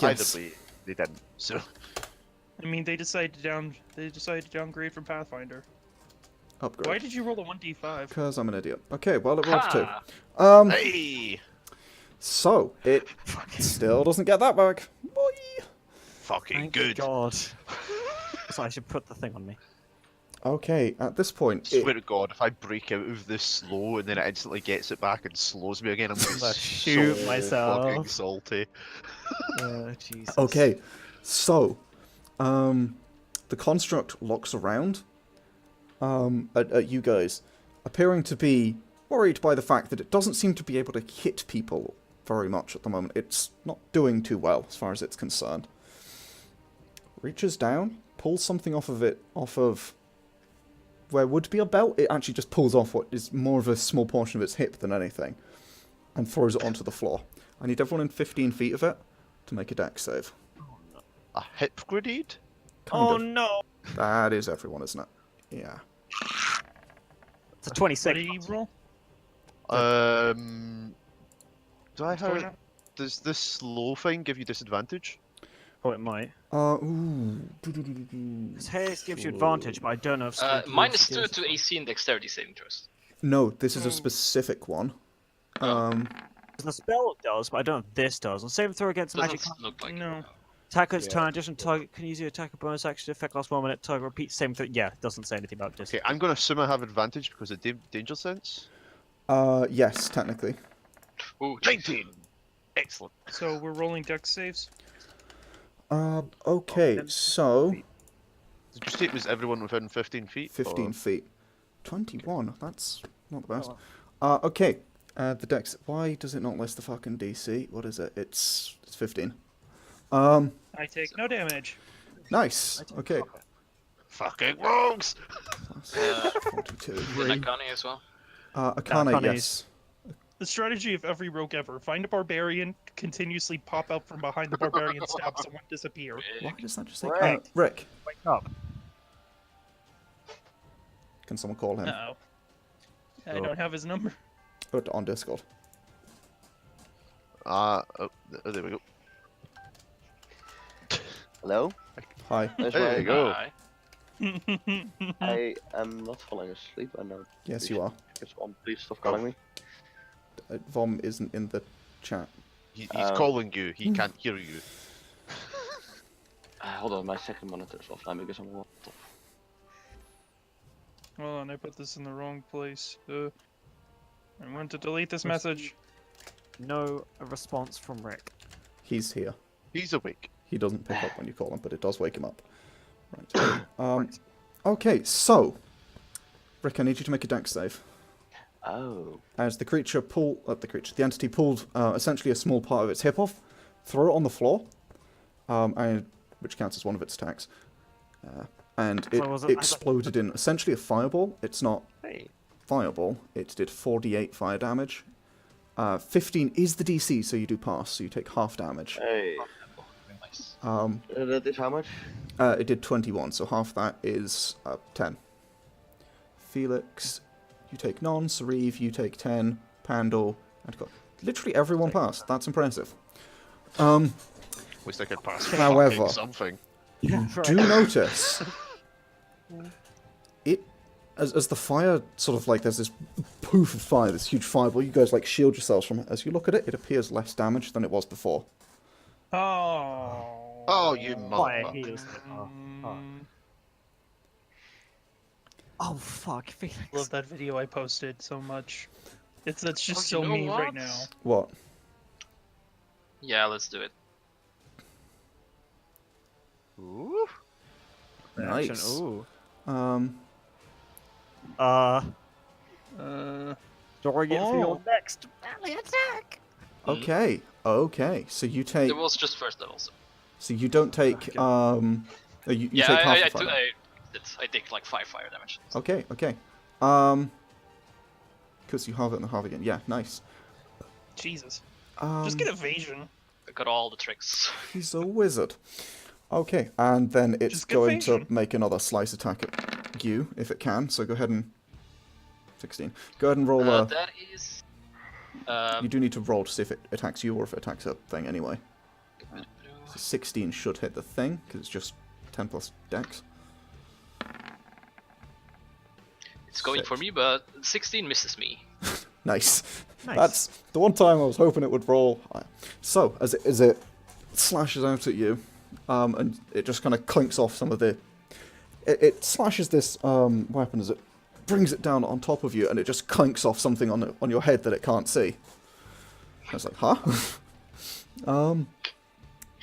Yes. Either way, they didn't. So I mean, they decided to downgrade from Pathfinder. Why Upgrade. did you roll a 1d5? Because I'm an idiot. Okay, well it rolled 2. Ha! hey, So it still doesn't get that back. Boy. fucking Thank good. God. So I should put the thing on me. Okay, at this point, Swear to God, if I break out of this slow and then it instantly gets it back and slows me again, I'm gonna gonna be shoot so myself. fucking salty. Jesus. okay, so the construct looks around at you guys, appearing to be worried by the fact that it doesn't seem to be able to hit people very much at the moment. It's not doing too well as far as it's concerned. Reaches down, pulls something off of where would be a belt. It actually just pulls off what is more of a small portion of its hip than anything, and throws it onto the floor. I need everyone in 15 feet of it to make a dex save. A hip grenade? Kind Oh of. no! That is everyone, isn't it? Yeah. It's a What 26. did he roll? Do I have? Does this slow thing give you disadvantage? Oh, it might. Ooh. His haste gives you advantage, but I don't know if. strength Minus gives 2 to AC and dexterity saving throws. No, this is a specific one. The spell does, but I don't know if this does. On saving throw against magic. Doesn't look like No. it. Attacker's turn, additional target can use your attack a bonus action effect lasts 1 minute. Target repeats same thing. Yeah, it doesn't say anything about this. Okay, I'm gonna assume I have advantage because of danger sense. Yes, technically. Ooh, 19. Excellent. So we're rolling dex saves. Okay, so Did you say it was everyone within 15 feet? 15 or- feet. 21, that's not the best. Okay, the dex. Why does it not list the fucking DC? What is it? It's 15. I take no damage. Nice. Okay. Fucking rogues! That's 42. Then Akane as well. Akane, Akane's- yes. The strategy of every rogue ever: find a barbarian, continuously pop out from behind the barbarian, stab someone, disappear. Why does that just say... Right. Rick, Wake up. can someone call him? No. I don't have his number. On Discord. Oh, there we go. Hello? Hi. There's There you go. Aye. I am not falling asleep. I know. Yes, you are. It's on. Please stop calling me. Vom isn't in the chat. He's Um, calling you. He can't hear you. Hold on, my second monitor is offline because I'm on laptop. Hold on, I put this in the wrong place. I want to delete this message. No response from Rick. He's here. He's awake. He doesn't pick up when you call him, but it does wake him up. Right. Okay, so Rick, I need you to make a dex save. Oh. As the creature the entity pulled essentially a small part of its hip off, throw it on the floor, which counts as one of its attacks, and it So was it- exploded in essentially a fireball. It's not Hey. fireball. It did 4d8 fire damage. 15 is the DC, so you do pass, so you take half damage. Hey. Very nice. That is how much? It did 21, so half that is 10. Felix, you take none. Sauriv, you take 10. Pandal, and literally everyone passed. That's impressive. At least I could pass However- fucking something. Do notice it as the fire sort of like there's this poof of fire, this huge fireball. You guys like shield yourselves from it. As you look at it, it appears less damage than it was before. Oh, you Fire motherfucker. heals. Mm, Oh fuck, Felix. Love that video I posted so much. It's just you so know mean right what? now. What? Yeah, let's do it. Ooh. Reaction, Nice. Ooh. Um, Storing it for your Oh. next rally attack. okay. So you take. It was just first level, so. So you don't take. You Yeah, take half I, the fire. I take like 5 fire damage. Okay. Because you halve it and halve again. Yeah, nice. Jesus. Um, Just get evasion. I got all the tricks. He's a wizard. Okay, and then it's Just get going to evasion. make another slice attack at you, if it can. So go ahead and 16. Go ahead and roll. That is. You do need to roll to see if it attacks you or if it attacks a thing anyway. So 16 should hit the thing because it's just 10 plus dex. It's going for me, but 16 misses me. Nice. Nice. That's the one time I was hoping it would roll. So as it slashes out at you, and it just kind of clinks off some of the. It slashes this weapon as it brings it down on top of you, and it just clinks off something on your head that it can't see. I was like, huh?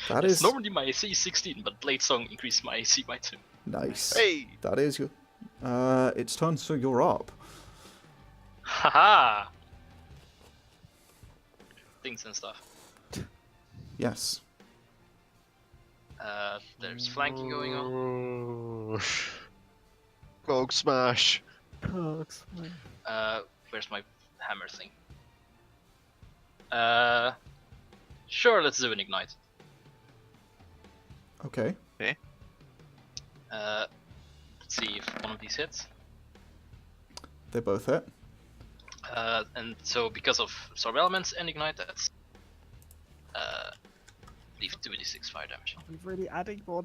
That Yes, is normally my AC is 16, but Blade Song increased my AC by 2. nice. Hey. That is your. It's turn, so you're up. Haha! Things and stuff. Yes. There's flanking going on. Cog smash. Where's my hammer thing? Sure, let's do an ignite. Okay. Let's see if one of these hits. They both hit. And so because of Absorb Elements and Ignite, that's leave 2d6 fire damage. Are we really adding more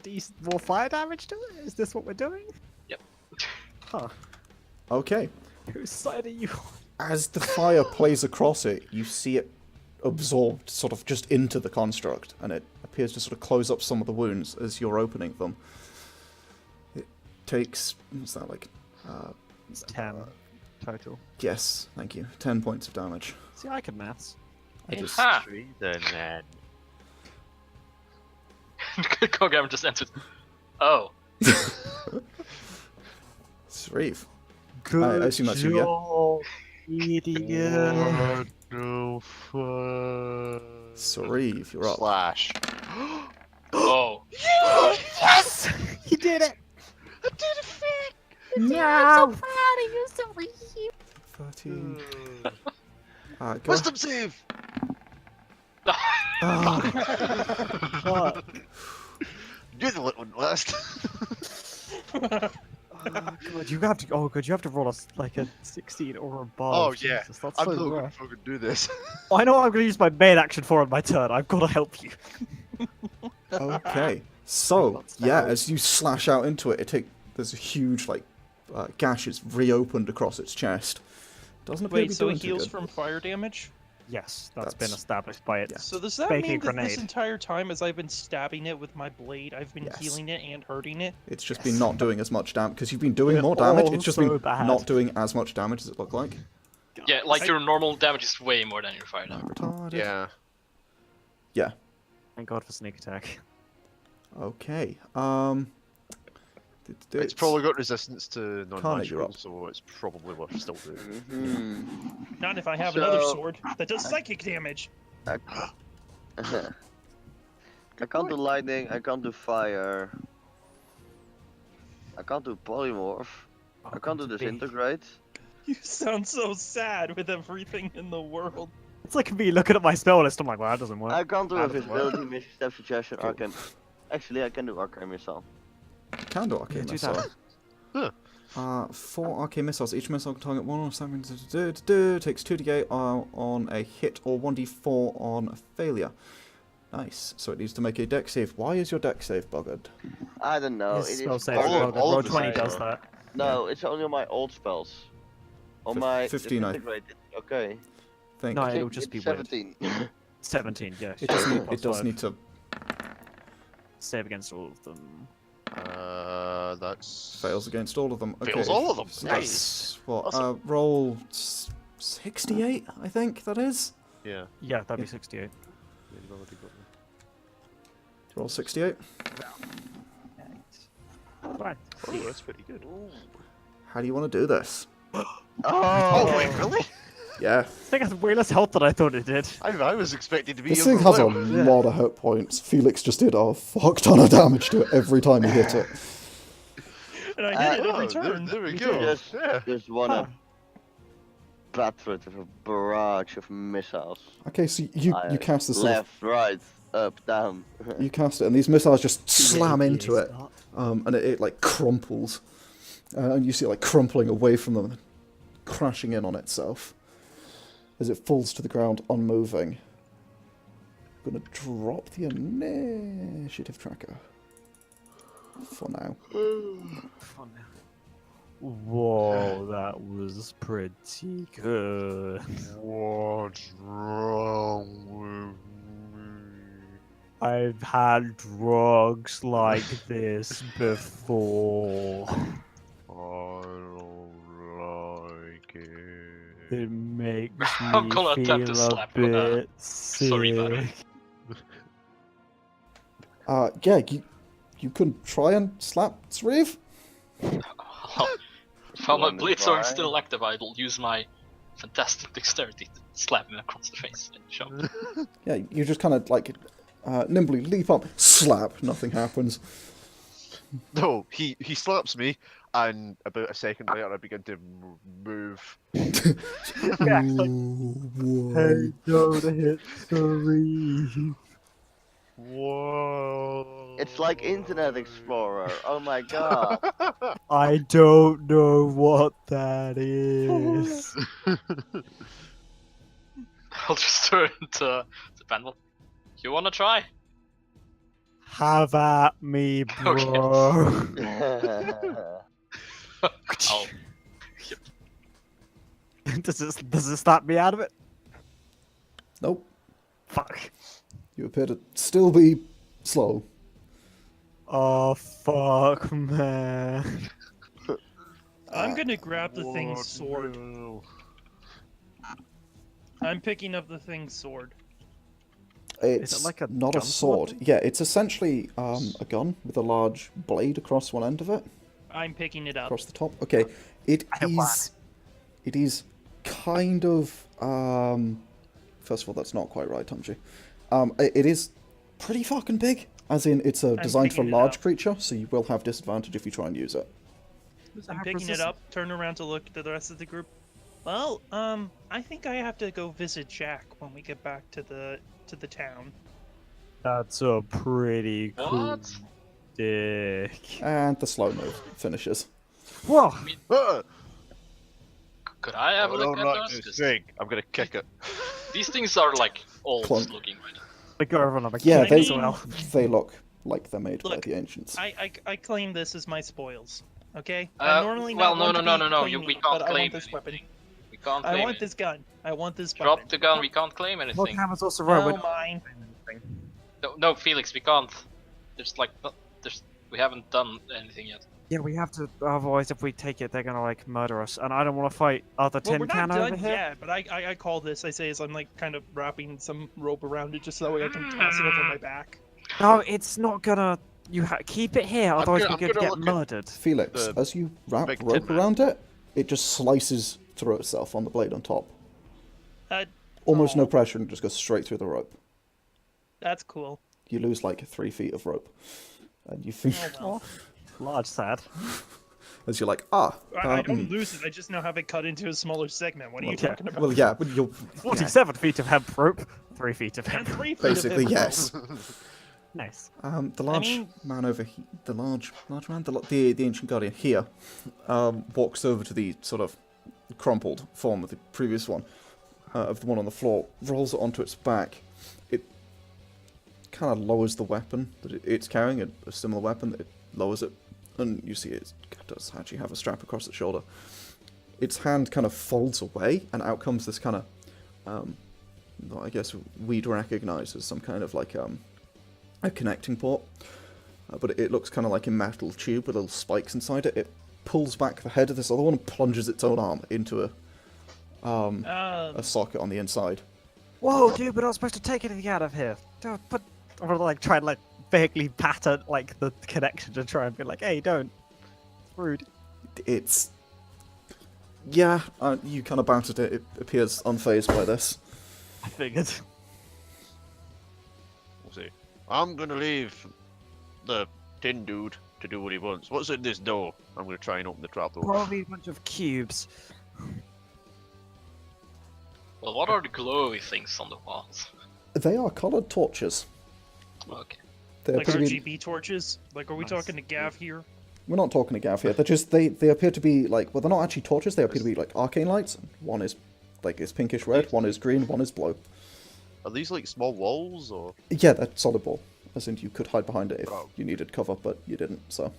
fire damage to it? Is this what we're doing? Yep. Huh. Okay. Whose side are you on? As the fire plays across it, you see it absorbed sort of just into the construct, and it appears to sort of close up some of the wounds as you're opening them. It takes, what's that like? It's 10 total. Yes, thank you. 10 points of damage. See, I can maths. I just, Ha! Then man. Coghammer just entered. Oh. Sauriv. I assume that's you, yeah? Idiot. No fun. Sauriv, you're up. Slash. Oh. Yes! You did it! I did it, Fick! No! 13. Go Wisdom save! Ah, Fuck. You're the one last. God, you have to. Oh, God, you have to roll like a 16 or above. Oh, yeah. Jesus, that's I'm so not gonna rough. fucking do this. I know what I'm going to use my main action for on my turn. I've got to help you. okay. So, That's yeah, terrible. as you slash out into it, there's a huge, like, gash is reopened across its chest. Doesn't appear to Wait, be so doing it too heals good. from fire damage? Yes, that's been That's- established by it. yeah. So does that Baking mean a that this grenade. entire time as I've been stabbing it with my blade, I've been Yes. healing it and hurting it? It's just Yes. been not doing as much damage, because you've been doing We're more damage, all it's just so been bad. not doing as much damage as it looked like. Yeah, like your normal damage is way more than your fire damage. Retarded. Yeah. Yeah. Thank God for sneak attack. Okay. It's probably got resistance to you're non-magical, up. so it's probably worth still doing. Mm-hmm. Not if I have another So- sword that does psychic damage. I can't do lightning, I can't do fire. I can't do polymorph. I can't do disintegrate. You sound so sad with everything in the world. It's like me looking at my spell list. I'm like, well, that doesn't work. I can't do That doesn't work. invisibility, mission step suggestion, Cool. arcane. Actually, I can do arcane missile. Can do arcane do missile. that. 4 arcane missiles. Each missile can target one or something. Takes 2d8 on a hit or 1d4 on a failure. Nice. So it needs to make a dex save. Why is your dex save buggered? I don't know. His It spell is save all is of- well good. all Roll of the 20 saves does are- that. No, it's only on my old spells. On my 15, I disintegrate, okay. think. No, It's- it'll just it's be weird. 17. 17, yeah. It does Plus need, it does five. need to. Save against all of them. That's Fails against all of them. Okay. Fails all of them. So Nice. that's what? Awesome. Roll 68, I think that is. Yeah. Yeah, that'd be 68. Roll 68. Right. Oh, that's pretty good. How do you want to do this? Oh, wait, really? Yeah. This thing has way less health than I thought it did. I was expecting to be. This thing has a overwhelmed. lot of hit points. Felix just did a fuck ton of damage to it every time he hit it. And I did it every Oh, turn. there we You go. did. Just, Yeah. just wanna batter it with a barrage of missiles. Okay, so you cast this sort of, Left, right, up, down. you cast it, and these missiles just slam into it, and it like crumples, and you see it like crumpling away from them, crashing in on itself as it falls to the ground, unmoving. I'm gonna drop the initiative tracker for now. Whoa, that was pretty good. What's wrong with me? I've had drugs like this before. I don't like it. It makes me I'm gonna attempt to feel a slap, bit sorry about it. sick. Yeah, you can try and slap Sauriv. While my Wanna blades try? are still active, I'll use my fantastic dexterity to slap him across the face and jump. Yeah, you just kind of like nimbly leap up, slap, nothing happens. No, he slaps me, and about a second later, I begin to move. Yeah, hey, don't hit the reef. Whoa! It's like Internet Explorer. Oh my god. I don't know what that is. I'll just turn to Pandal. You wanna try? Have at me, bro. I'll... does it snap me out of it? Nope. Fuck. You appear to still be slow. Oh fuck, man. I'm gonna grab the thing's sword. No. I'm picking up the thing's sword. It's like a not a gun sword. sword? Yeah, it's essentially a gun with a large blade across one end of it, I'm picking it up. across the top. Okay, it I don't want is. It is kind of. First of all, that's not quite right, Tumji. It is pretty fucking big. As in, it's designed for picking it large up. creature, so you will have disadvantage if you try and use it. I'm picking it up, turn around to look at the rest of the group. Well, I think I have to go visit Jack when we get back to the town. That's a pretty cool What? dick. And the slow move finishes. Whoa! Could I have a I look don't at like those? this 'Cause thing. I'm gonna kick it. these things are like old Clunk. looking, right? I go over and I'm Yeah, like, they as well. they look like they're made by Look, the ancients. I claim this as my spoils. Okay? Uh, I'm normally well, not no, one no, to be no, claiming, we can't but I claim want this weapon. anything. We can't I claim want it. this gun. I want this Drop weapon. the gun, we can't claim anything. Coghammer's also right. No, mine. No, Felix, we can't. There's like, we haven't done anything yet. Yeah, we have to. Otherwise, if we take it, they're gonna like murder us, and I don't want to fight other Well, tin we're can not over done here. yet, but I call this. I say as I'm like kind of wrapping some rope around it just so that way I can toss it over my back. No, it's not gonna. Keep it here, otherwise I'm we're going to gonna get look at- murdered. Felix, the as you wrap big rope tin man. around it, it just slices through itself on the blade on top. Almost Oh. no pressure and it just goes straight through the rope. That's cool. You lose like 3 feet of rope. And you Oh, think, well. Large sad. as you're like, I don't lose it. I just now have it cut into a smaller segment. What are you Okay. talking about? well, yeah, but you're 47 feet of hemp rope, 3 feet of And hemp. 3 feet basically of it, yes. Nice. The large mean- man over here, the large man, the ancient guardian here, walks over to the sort of crumpled form of the previous one, of the one on the floor, rolls it onto its back. It kind of lowers the weapon that it's carrying, a similar weapon. It lowers it, and you see it does actually have a strap across its shoulder. Its hand kind of folds away, and out comes this kind of, I guess we'd recognise as some kind of like a connecting port. but it looks kind of like a metal tube with little spikes inside it. It pulls back the head of this other one and plunges its own arm into a socket on the inside. Whoa, dude, we're not supposed to take anything out of here. Don't put. Or like try and like vaguely pattern like the connection to try and be like, hey, don't. It's rude. It's... Yeah, you kind of bounce at it. It appears unfazed by this. I figured. We'll see. I'm gonna leave the tin dude to do what he wants. What's in this door? I'm gonna try and open the trapdoor. Probably a bunch of cubes. Well, what are the glowy things on the walls? They are coloured torches. Okay. They Like appear to be... RGB torches? Like, are we Nice. talking to Gav here? We're not talking to Gav here. They're just... They appear to be like... Well, they're not actually torches. They appear to be like arcane lights. One is like is pinkish red. One is green. One is blue. Are these like small walls or? Yeah, they're solid ball. As in, you could hide behind it if Oh. you needed cover, but you didn't. So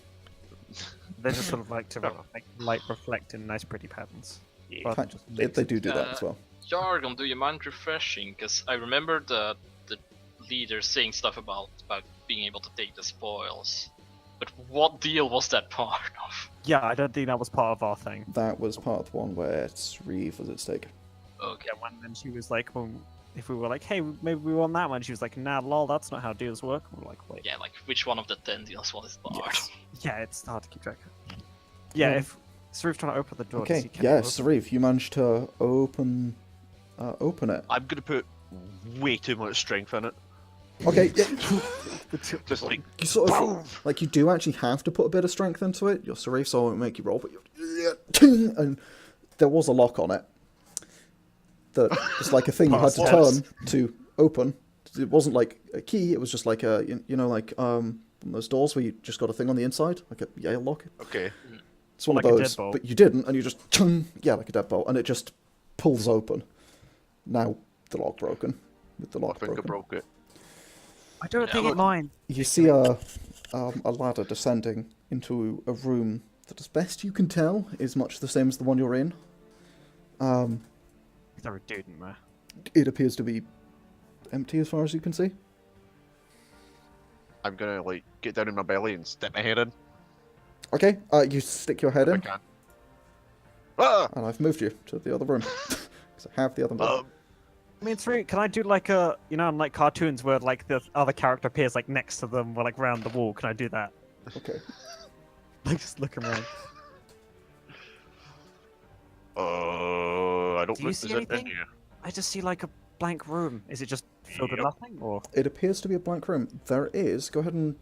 They just sort of like to make light reflect in nice, pretty patterns. Rather than just they do that Uh, as well. Yargon, do you mind refreshing? Because I remember the leader saying stuff about being able to take the spoils. But what deal was that part of? Yeah, I don't think that was part of our thing. That was part of the one where Sauriv was at stake. Okay. Yeah, when she was like, well, if we were like, hey, maybe we want that one, she was like, nah, lol, that's not how deals work. And we're like, wait. Yeah, like which one of the 10 deals was the part? Yes. Yeah, it's hard to keep track of. Yeah, Yeah. if Sarif's trying to open the door, does Okay, he keep yeah, it open? Sauriv, you managed to open it. I'm gonna put way too much strength in it. Okay, yeah, Just like you sort of like you do actually have to put a bit of strength into it. Your Sauriv, so I won't make you roll, but you and there was a lock on it. That it's like a thing you had to turn to open. It wasn't like a key. It was just like a you know like those doors where you just got a thing on the inside, like a Yale lock. okay. It's one Like of a those, deadbolt. but you didn't, and you just yeah, like a deadbolt, and it just pulls open. Now the lock broken. With the I lock think I broken, broke it. I don't Yeah, think look- it mine. you see a ladder descending into a room that, as best you can tell, is much the same as the one you're in. Is there a dude in there? It appears to be empty as far as you can see. I'm gonna like get down in my belly and stick my head in Okay, you stick your head if I in, can. Ah! and I've moved you to the other room. Because I have the other room. I mean, it's really, can I do like a, you know, in like cartoons where like the other character appears like next to them or like round the wall? Can I do that? Okay. Like just look around. I don't Do you think see there's anything anything? here. I just see like a blank room. Is it just filled with Yep. nothing, or It appears to be a blank room. There is. Go ahead and.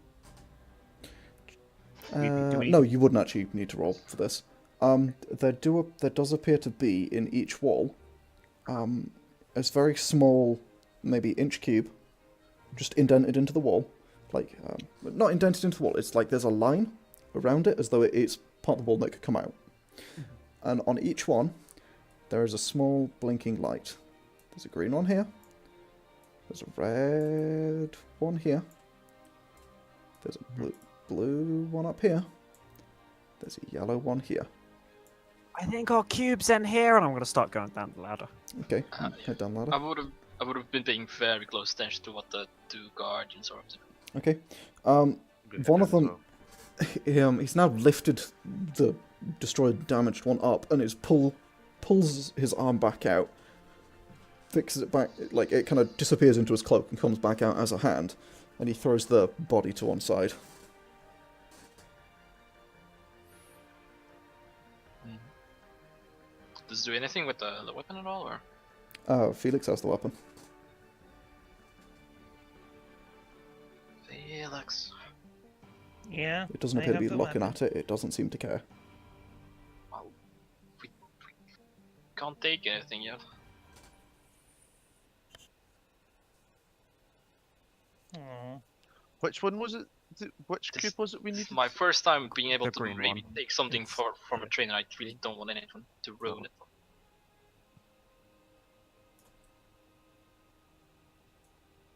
Do we- No, you wouldn't actually need to roll for this. There does appear to be in each wall, a very small, maybe inch cube, just indented into the wall, like not indented into the wall. It's like there's a line around it as though it's part of the wall that could come out. And on each one, there is a small blinking light. There's a green one here. There's a red one here. There's a blue one up here. There's a yellow one here. I think our cube's in here, and I'm gonna start going down the ladder. Okay, head down ladder. I would have been paying very close attention to what the two guardians are up to. Okay. I'm gonna One head of down them, as well. he's now lifted the destroyed, damaged one up, and pulls his arm back out, fixes it back, like it kind of disappears into his cloak and comes back out as a hand, and he throws the body to one side. Does it do anything with the weapon at all, or? Felix has the weapon. Felix. Yeah. It doesn't I appear to have be the looking weapon. at it. It doesn't seem to care. Well, we can't take anything yet. Aw. Which one was it? Which This- cube was it we This needed? is my first time being able The to green maybe one. take something It's- from a trainer. I really don't want anyone to ruin it.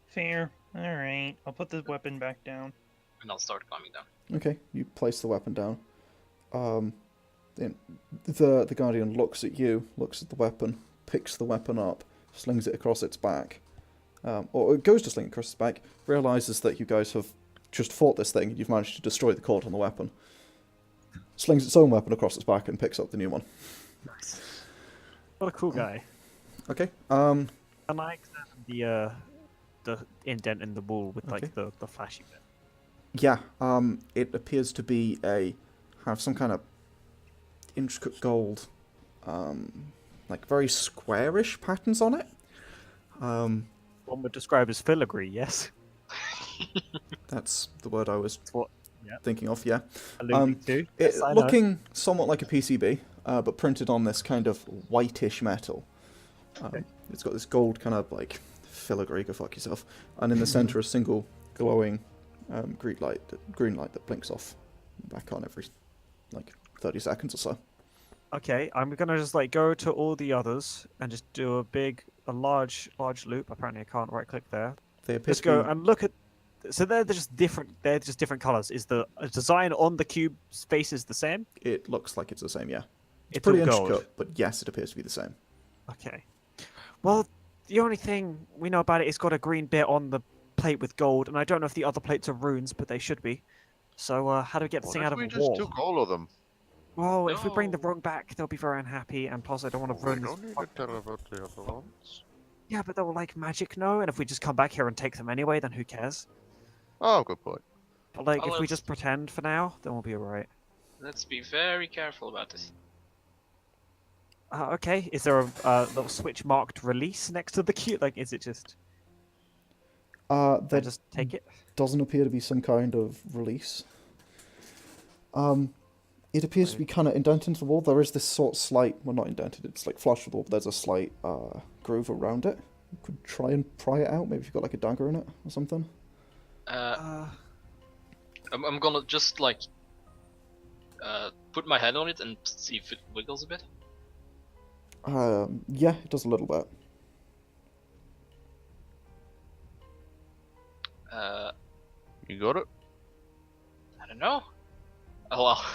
Fair. Alright. I'll put the weapon back down. And I'll start climbing down. Okay, you place the weapon down. Then the Guardian looks at you, looks at the weapon, picks the weapon up, slings it across its back. Or it goes to sling it across its back, realizes that you guys have just fought this thing, you've managed to destroy the cord on the weapon. Slings its own weapon across its back and picks up the new one. Nice. What a cool guy. Okay. And I examine the indent in the wall with like Okay. the flashy bit. Yeah. It appears to be have some kind of intricate gold, like very squarish patterns on it. One would describe as filigree, yes. That's the word I was That's what thinking of. Yeah. alluding to. It, Yes, I know. looking somewhat like a PCB, but printed on this kind of whitish metal. It's got this gold kind of like filigree, go fuck yourself, and in the center a single glowing green light that blinks off back on every like 30 seconds or so. Okay, I'm gonna just like go to all the others and just do a large loop. Apparently, I can't right click there. They appear Just to go be, and look at. So they're just different. They're just different colors. Is the design on the cube's face is the same? it looks like it's the same, yeah. It's It's pretty all gold. intricate, but yes, it appears to be the same. Okay. Well, the only thing we know about it is got a green bit on the plate with gold, and I don't know if the other plates are runes, but they should be. So how do we get this What thing if out of we a just wall? took all of them? Well, if we bring the No. rung back, they'll be very unhappy, and plus I don't want to We ruin this. don't need to tell about the other ones. Yeah, but they'll like magic no, and if we just come back here and take them anyway, then who cares? Oh, good point. But like, Well, if we let's- just pretend for now, then we'll be alright. Let's be very careful about this. Okay, is there a little switch marked release next to the cube? Like, is it just... There Then just take it? doesn't appear to be some kind of release. It appears to be kind of indented into the wall. There is this sort of slight, well, not indented, it's like flush with the wall, but there's a slight groove around it. You could try and pry it out, maybe if you've got like a dagger in it or something. I'm gonna just like put my hand on it and see if it wiggles a bit. Yeah, it does a little bit. You got it? I don't know. Oh well.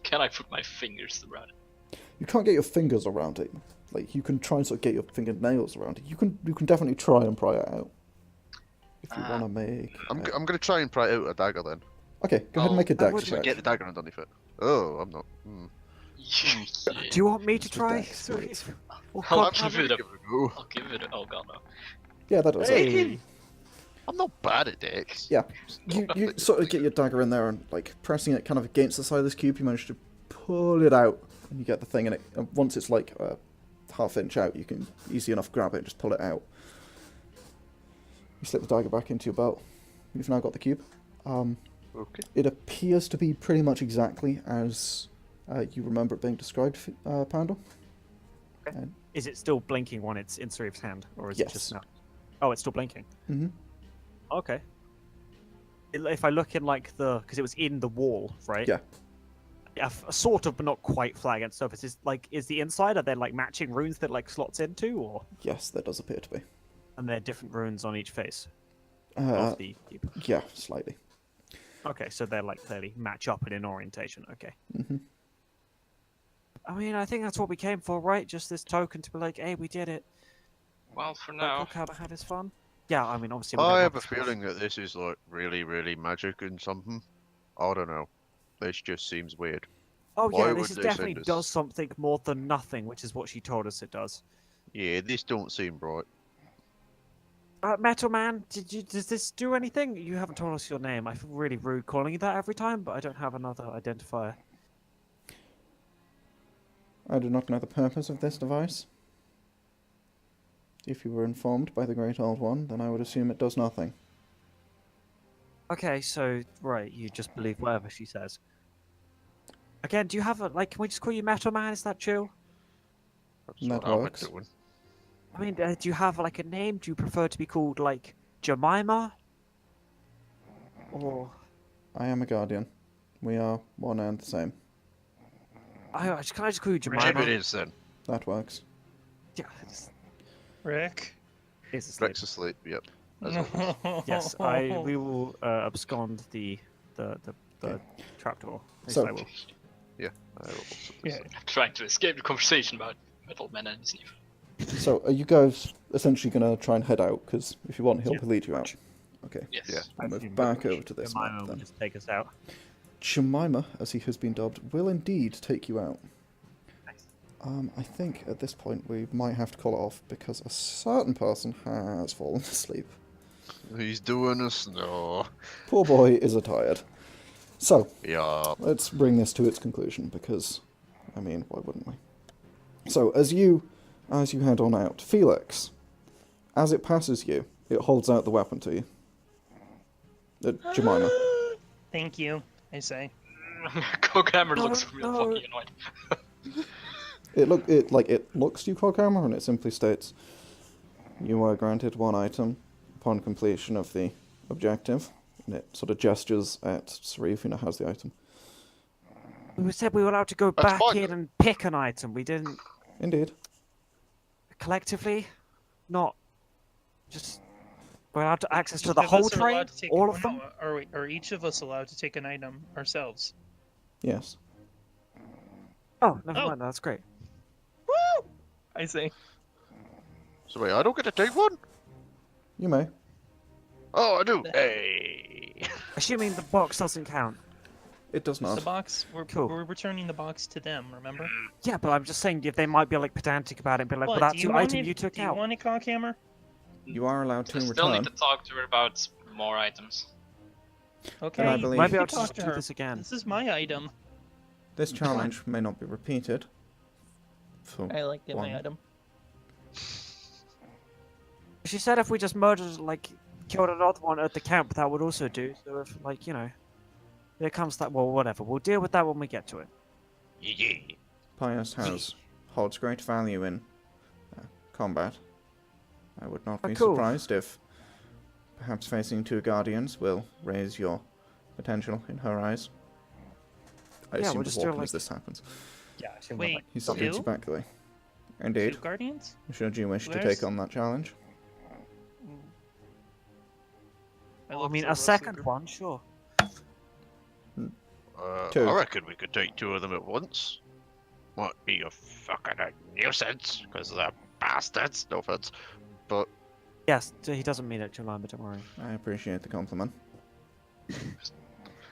Can I put my fingers around it? You can't get your fingers around it. Like, you can try and sort of get your fingernails around it. You can definitely try and pry it out. If you want to make... I'm gonna try and pry out a dagger then. Okay, go ahead and make a would dex you check. Get the dagger underneath it. Oh, I'm not. Yeah. Do you want me to Just a try? dex, Sorry. please. Oh, I'll God, give damn it a. Give it a go. I'll give it. Oh god no. Yeah, that does it. Hey! I'm not bad at dex. Yeah, you sort of get your dagger in there and, like, pressing it kind of against the side of this cube, you manage to pull it out, and you get the thing in it. And once it's, like, half-inch out, you can easy enough grab it and just pull it out. You slip the dagger back into your belt. You've now got the cube. Okay. It appears to be pretty much exactly as you remember it being described, Pandal. Okay. Is it still blinking when it's in Sauriv's hand, or is it Yes. just now? Oh, it's still blinking. Mm-hmm. Okay. If I look in like because it was in the wall, right? Yeah. Yeah, sort of, but not quite flat against surface. Is the inside? Are there like matching runes that like slots into, or Yes, there does appear to be. and they're different runes on each face Uh, of the cube? yeah, slightly. Okay, so they're like clearly match up in orientation. Okay. Mm-hmm. I mean, I think that's what we came for, right? Just this token to be like, hey, we did it. Well, for Let now. Coghammer have his fun. Yeah, I mean, obviously. We don't I want have a this to- feeling that this is like really, really magic and something. I don't know. This just seems weird. Oh Why yeah, would this is they definitely send us- does something more than nothing, which is what she told us it does. Yeah, this don't seem right. Metal Man, does this do anything? You haven't told us your name. I feel really rude calling you that every time, but I don't have another identifier. I do not know the purpose of this device. If you were informed by the Great Old One, then I would assume it does nothing. Okay, so right, you just believe whatever she says. Again, do you have a like? Can we just call you Metal Man? Is that chill? That's That what I'm works. doing. I mean, do you have like a name? Do you prefer to be called like Jemima? Or I am a guardian. We are one and the same. can I just call you Jemima? Whichever it is then. That works. Yeah, it's, Rick. it's a slip. Rex asleep, yep. As always. Yes, we will abscond the Okay. trapdoor. At least So- I will. I will also Yeah. asleep. I'm trying to escape the conversation about Metal Man and his knee. So, are you guys essentially going to try and head out? Because if you want, he'll Yeah, lead you out. Okay. Yes. Yeah. We'll Assume move back that over to this Jemima map will then. just take us out. Jemima, as he has been dubbed, will indeed take you out. Nice. I think at this point we might have to call it off because a certain person has fallen asleep. He's doing us. No. Poor boy is tired. So, Yeah. let's bring this to its conclusion because, I mean, why wouldn't we? So, as you head on out, Felix, as it passes you, it holds out the weapon to you. Jemima. Thank you, I say. Coghammer No, looks real no. fucking annoyed. It looks to you, Coghammer, and it simply states, you are granted one item upon completion of the objective. And it sort of gestures at Sauriv, who now has the item. We said we were allowed to go That's back fine. in and pick an item. We didn't Indeed. collectively, not just. We're allowed to access to Each the of whole us are train, allowed to take all it- of no, them. Are each of us allowed to take an item ourselves? Yes. Oh, never Oh. mind. That's great. Woo! I say. So wait, I don't get to take one? You may. Oh, I do. Hey. Assuming the box doesn't count. It does The not. box. We're Cool. returning the box to them. Remember? Yeah, but I'm just saying if they might be like pedantic about it and be like, What, well, do that's you the want item it- you took Do you out. want a Coghammer? You are allowed I to still return. need to talk to her about more items. Okay. I you believe- can Maybe I'll talk just to do her. this again. This is my item. This challenge may not be repeated. For I like one. my item. She said if we just murdered, like, killed another one at the camp, that would also do. So if, like, you know, there comes that. Well, whatever. We'll deal with that when we get to it. Yeah. Pius holds great value in combat. I would not Oh, be cool. surprised if perhaps facing two guardians will raise your potential in her eyes. I Yeah, assume we'll to just do walk like- as this happens. Yeah. Wait, He still leads two? you back the way. Indeed. Two guardians? Should you wish to Where's- take on that challenge? I I look mean, for a rest second leader. one, sure. Two. I reckon we could take two of them at once. Might be a fucking nuisance, because they're bastards, no offense. But, Yes, he doesn't mean it, Jemima. Don't worry. I appreciate the compliment.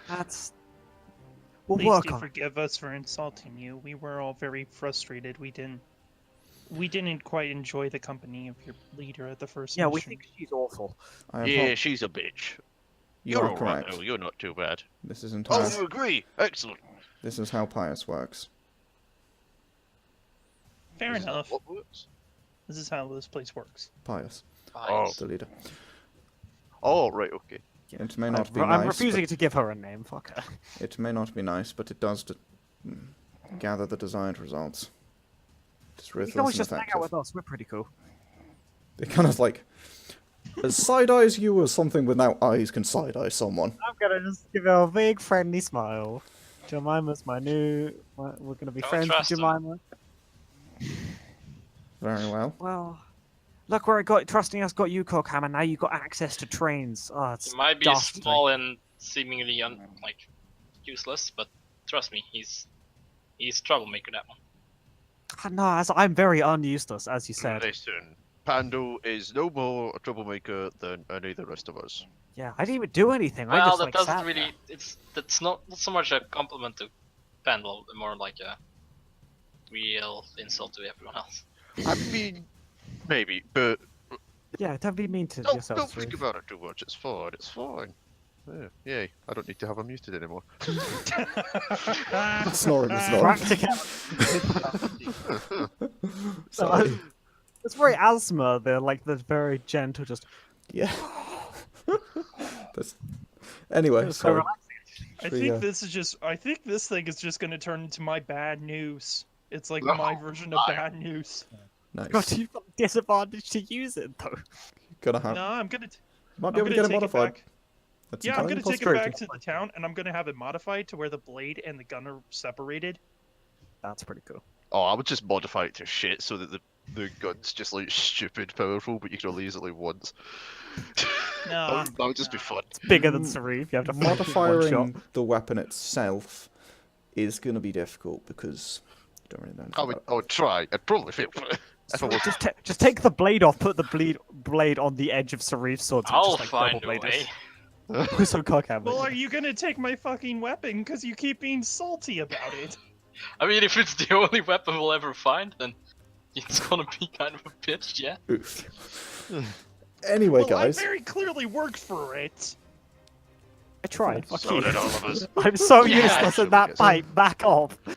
That's. We'll Please work do on it. forgive us for insulting you. We were all very frustrated. We didn't quite enjoy the company of your leader at the first Yeah, we mission. think she's awful. she's a bitch. You are all right, correct. though, you're not too bad. This is Oh, entire. you agree? Excellent. This is how Pius works. Fair This is enough. What works? This is how this place works. Pius, Oh. the leader. Oh, right, okay. It may not be I'm nice. refusing to give her a name. Fuck her. It may not be nice, but it does gather the desired results. It's You can ruthless always and just hang out effective. with us. We're pretty cool. It kind of like side eyes you as something without eyes can side eye someone. I'm gonna just give her a big friendly smile. Jemima's my new. We're gonna be Don't friends with trust him. Jemima. Very well. Well, look where I got trusting us. Got you, Coghammer. Now you got access to trains. Oh, it's He might be dastardly. small and seemingly useless, but trust me, he's troublemaker, that one. No, as I'm very unuseless, as you said. Listen, Pandal is no more a troublemaker than any of the rest of us. Yeah, I didn't even do anything. I Well, just that like doesn't sat really. That's not so much a compliment to Pandal, more like a real insult to everyone else. I mean, maybe, but there. Yeah, don't be mean to don't yourself. think Ruth. about it too much. It's fine. It's fine. Yeah, yay. I don't need to have him muted anymore. Snoring is not. Practicality. Sorry. It's very asthma. They're like the very gentle, just. Yeah. That's... Anyway, It's so sorry. relaxing. I We, think this is just. I think this thing is just gonna turn into my bad news. It's like my version of bad news. Nice. God, you've got disadvantage to use it though. Gonna have. No, I'm gonna. Might I'm be able to gonna get it take modified. back. That's Yeah, I'm entirely gonna take it possible. back to the town, and I'm gonna have it modified to where the blade and the gun are separated. That's pretty cool. Oh, I would just modify it to shit so that the gun's just like stupid powerful, but you can only use it like once. No, that would just be fun. It's bigger than Sauriv. You have to one shot. Modifying the weapon itself is going to be difficult because you don't really know anything I would, about I would try. I'd probably fail for it. If I was Just take the blade off. Put the blade on the edge of Sauriv's sword. So I'll just, like, find a double-bladed. way. So Coghammer. Well, are you gonna take my fucking weapon? Because you keep being salty about it. I mean, if it's the only weapon we'll ever find, then it's gonna be kind of a bitch, yeah? Oof. Anyway, Well, guys. I very clearly worked for it. I tried. Fuck So you. did all of us. I'm so Yeah, useless sure in that we fight. Back off. I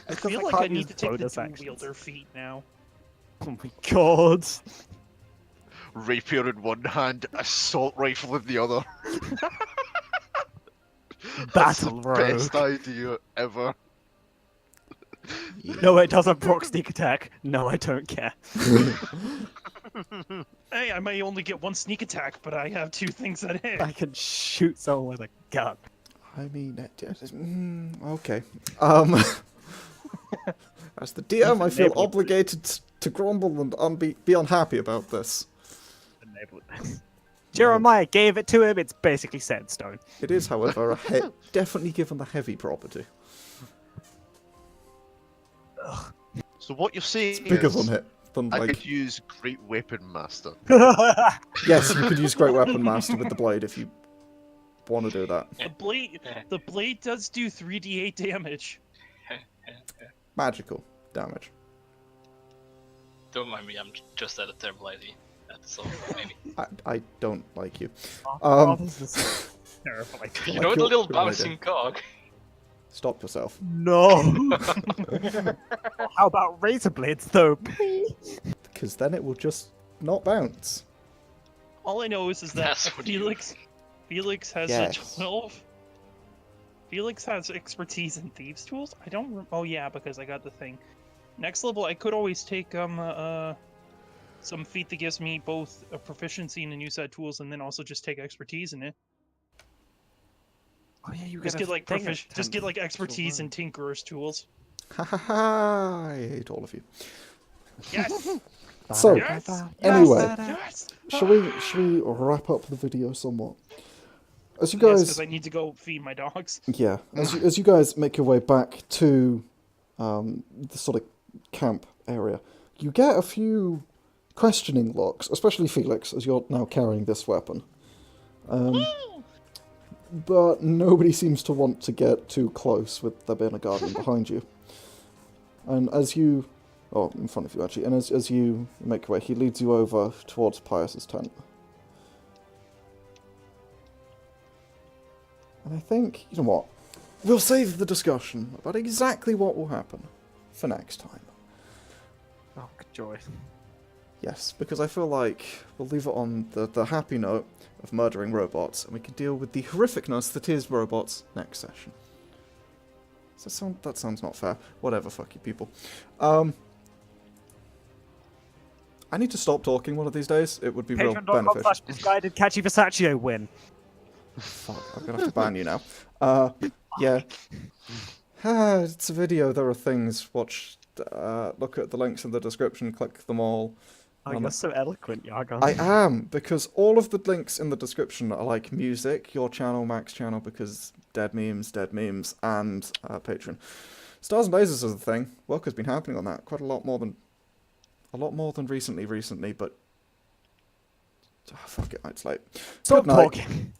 Because feel I like I can't need use to take the bonus actions. two-wielder feat now. Oh my god. Rapier in one hand, assault rifle in the other. That's the Battle rogue. best idea ever. No, it doesn't proc sneak attack. No, I don't care. Hey, I may only get one sneak attack, but I have two things that hit. I can shoot someone with a gun. I mean, okay. As the DM, I feel obligated to grumble and be unhappy about this. Jeremiah gave it to him. It's basically set in stone. It is, however, definitely given the heavy property. So what you're saying Bigger is, than I like, could use Great Weapon Master. yes, you could use Great Weapon Master with the blade if you want to do that. The blade does do 3d8 damage. Magical damage. Don't mind me, I'm just at a terrible idea. So maybe. I don't like you. This is terrible. You like know the your little good bouncing idea. cog? Stop yourself. No. How about razor blades, though? Because then it will just not bounce. All I know is that That's what you- Felix has Yes. a 12. Felix has expertise in thieves' tools. I don't. Oh yeah, because I got the thing. Next level, I could always take some feat that gives me both a proficiency in a new set of tools, and then also just take expertise in it. Oh yeah, you Just get like expertise in tinkerer's tools. Ha ha ha! I hate all of you. Yes. So, Yes. anyway, Yes. shall we wrap up the video somewhat? As you Yes, guys, because I need to go feed my dogs. yeah, as you guys make your way back to the sort of camp area, you get a few questioning looks, especially Felix, as you're now carrying this weapon. But nobody seems to want to get too close with there being a guardian behind you. And as you... Oh, in front of you, actually. And as you make your way, he leads you over towards Pius's tent. And I think, you know what? We'll save the discussion about exactly what will happen for next time. Oh, good joy. Yes, because I feel like we'll leave it on the happy note of murdering robots, and we can deal with the horrificness that is robots next session. That sounds not fair. Whatever, fuck you people. I need to stop talking one of these days. It would be real beneficial. Patreon.com/misguided Catchy Versace win. Fuck, I'm gonna have to ban you now. Yeah. It's a video, there are things. Watch, look at the links in the description, click them all. Oh, you're so eloquent, Yargon. I am, because all of the links in the description are like music, your channel, Mac's channel, because dead memes, and Patreon. Stars and Lasers is the thing. Work has been happening on that quite a lot more than recently, but fuck it, it's late. Stop Good night. talking.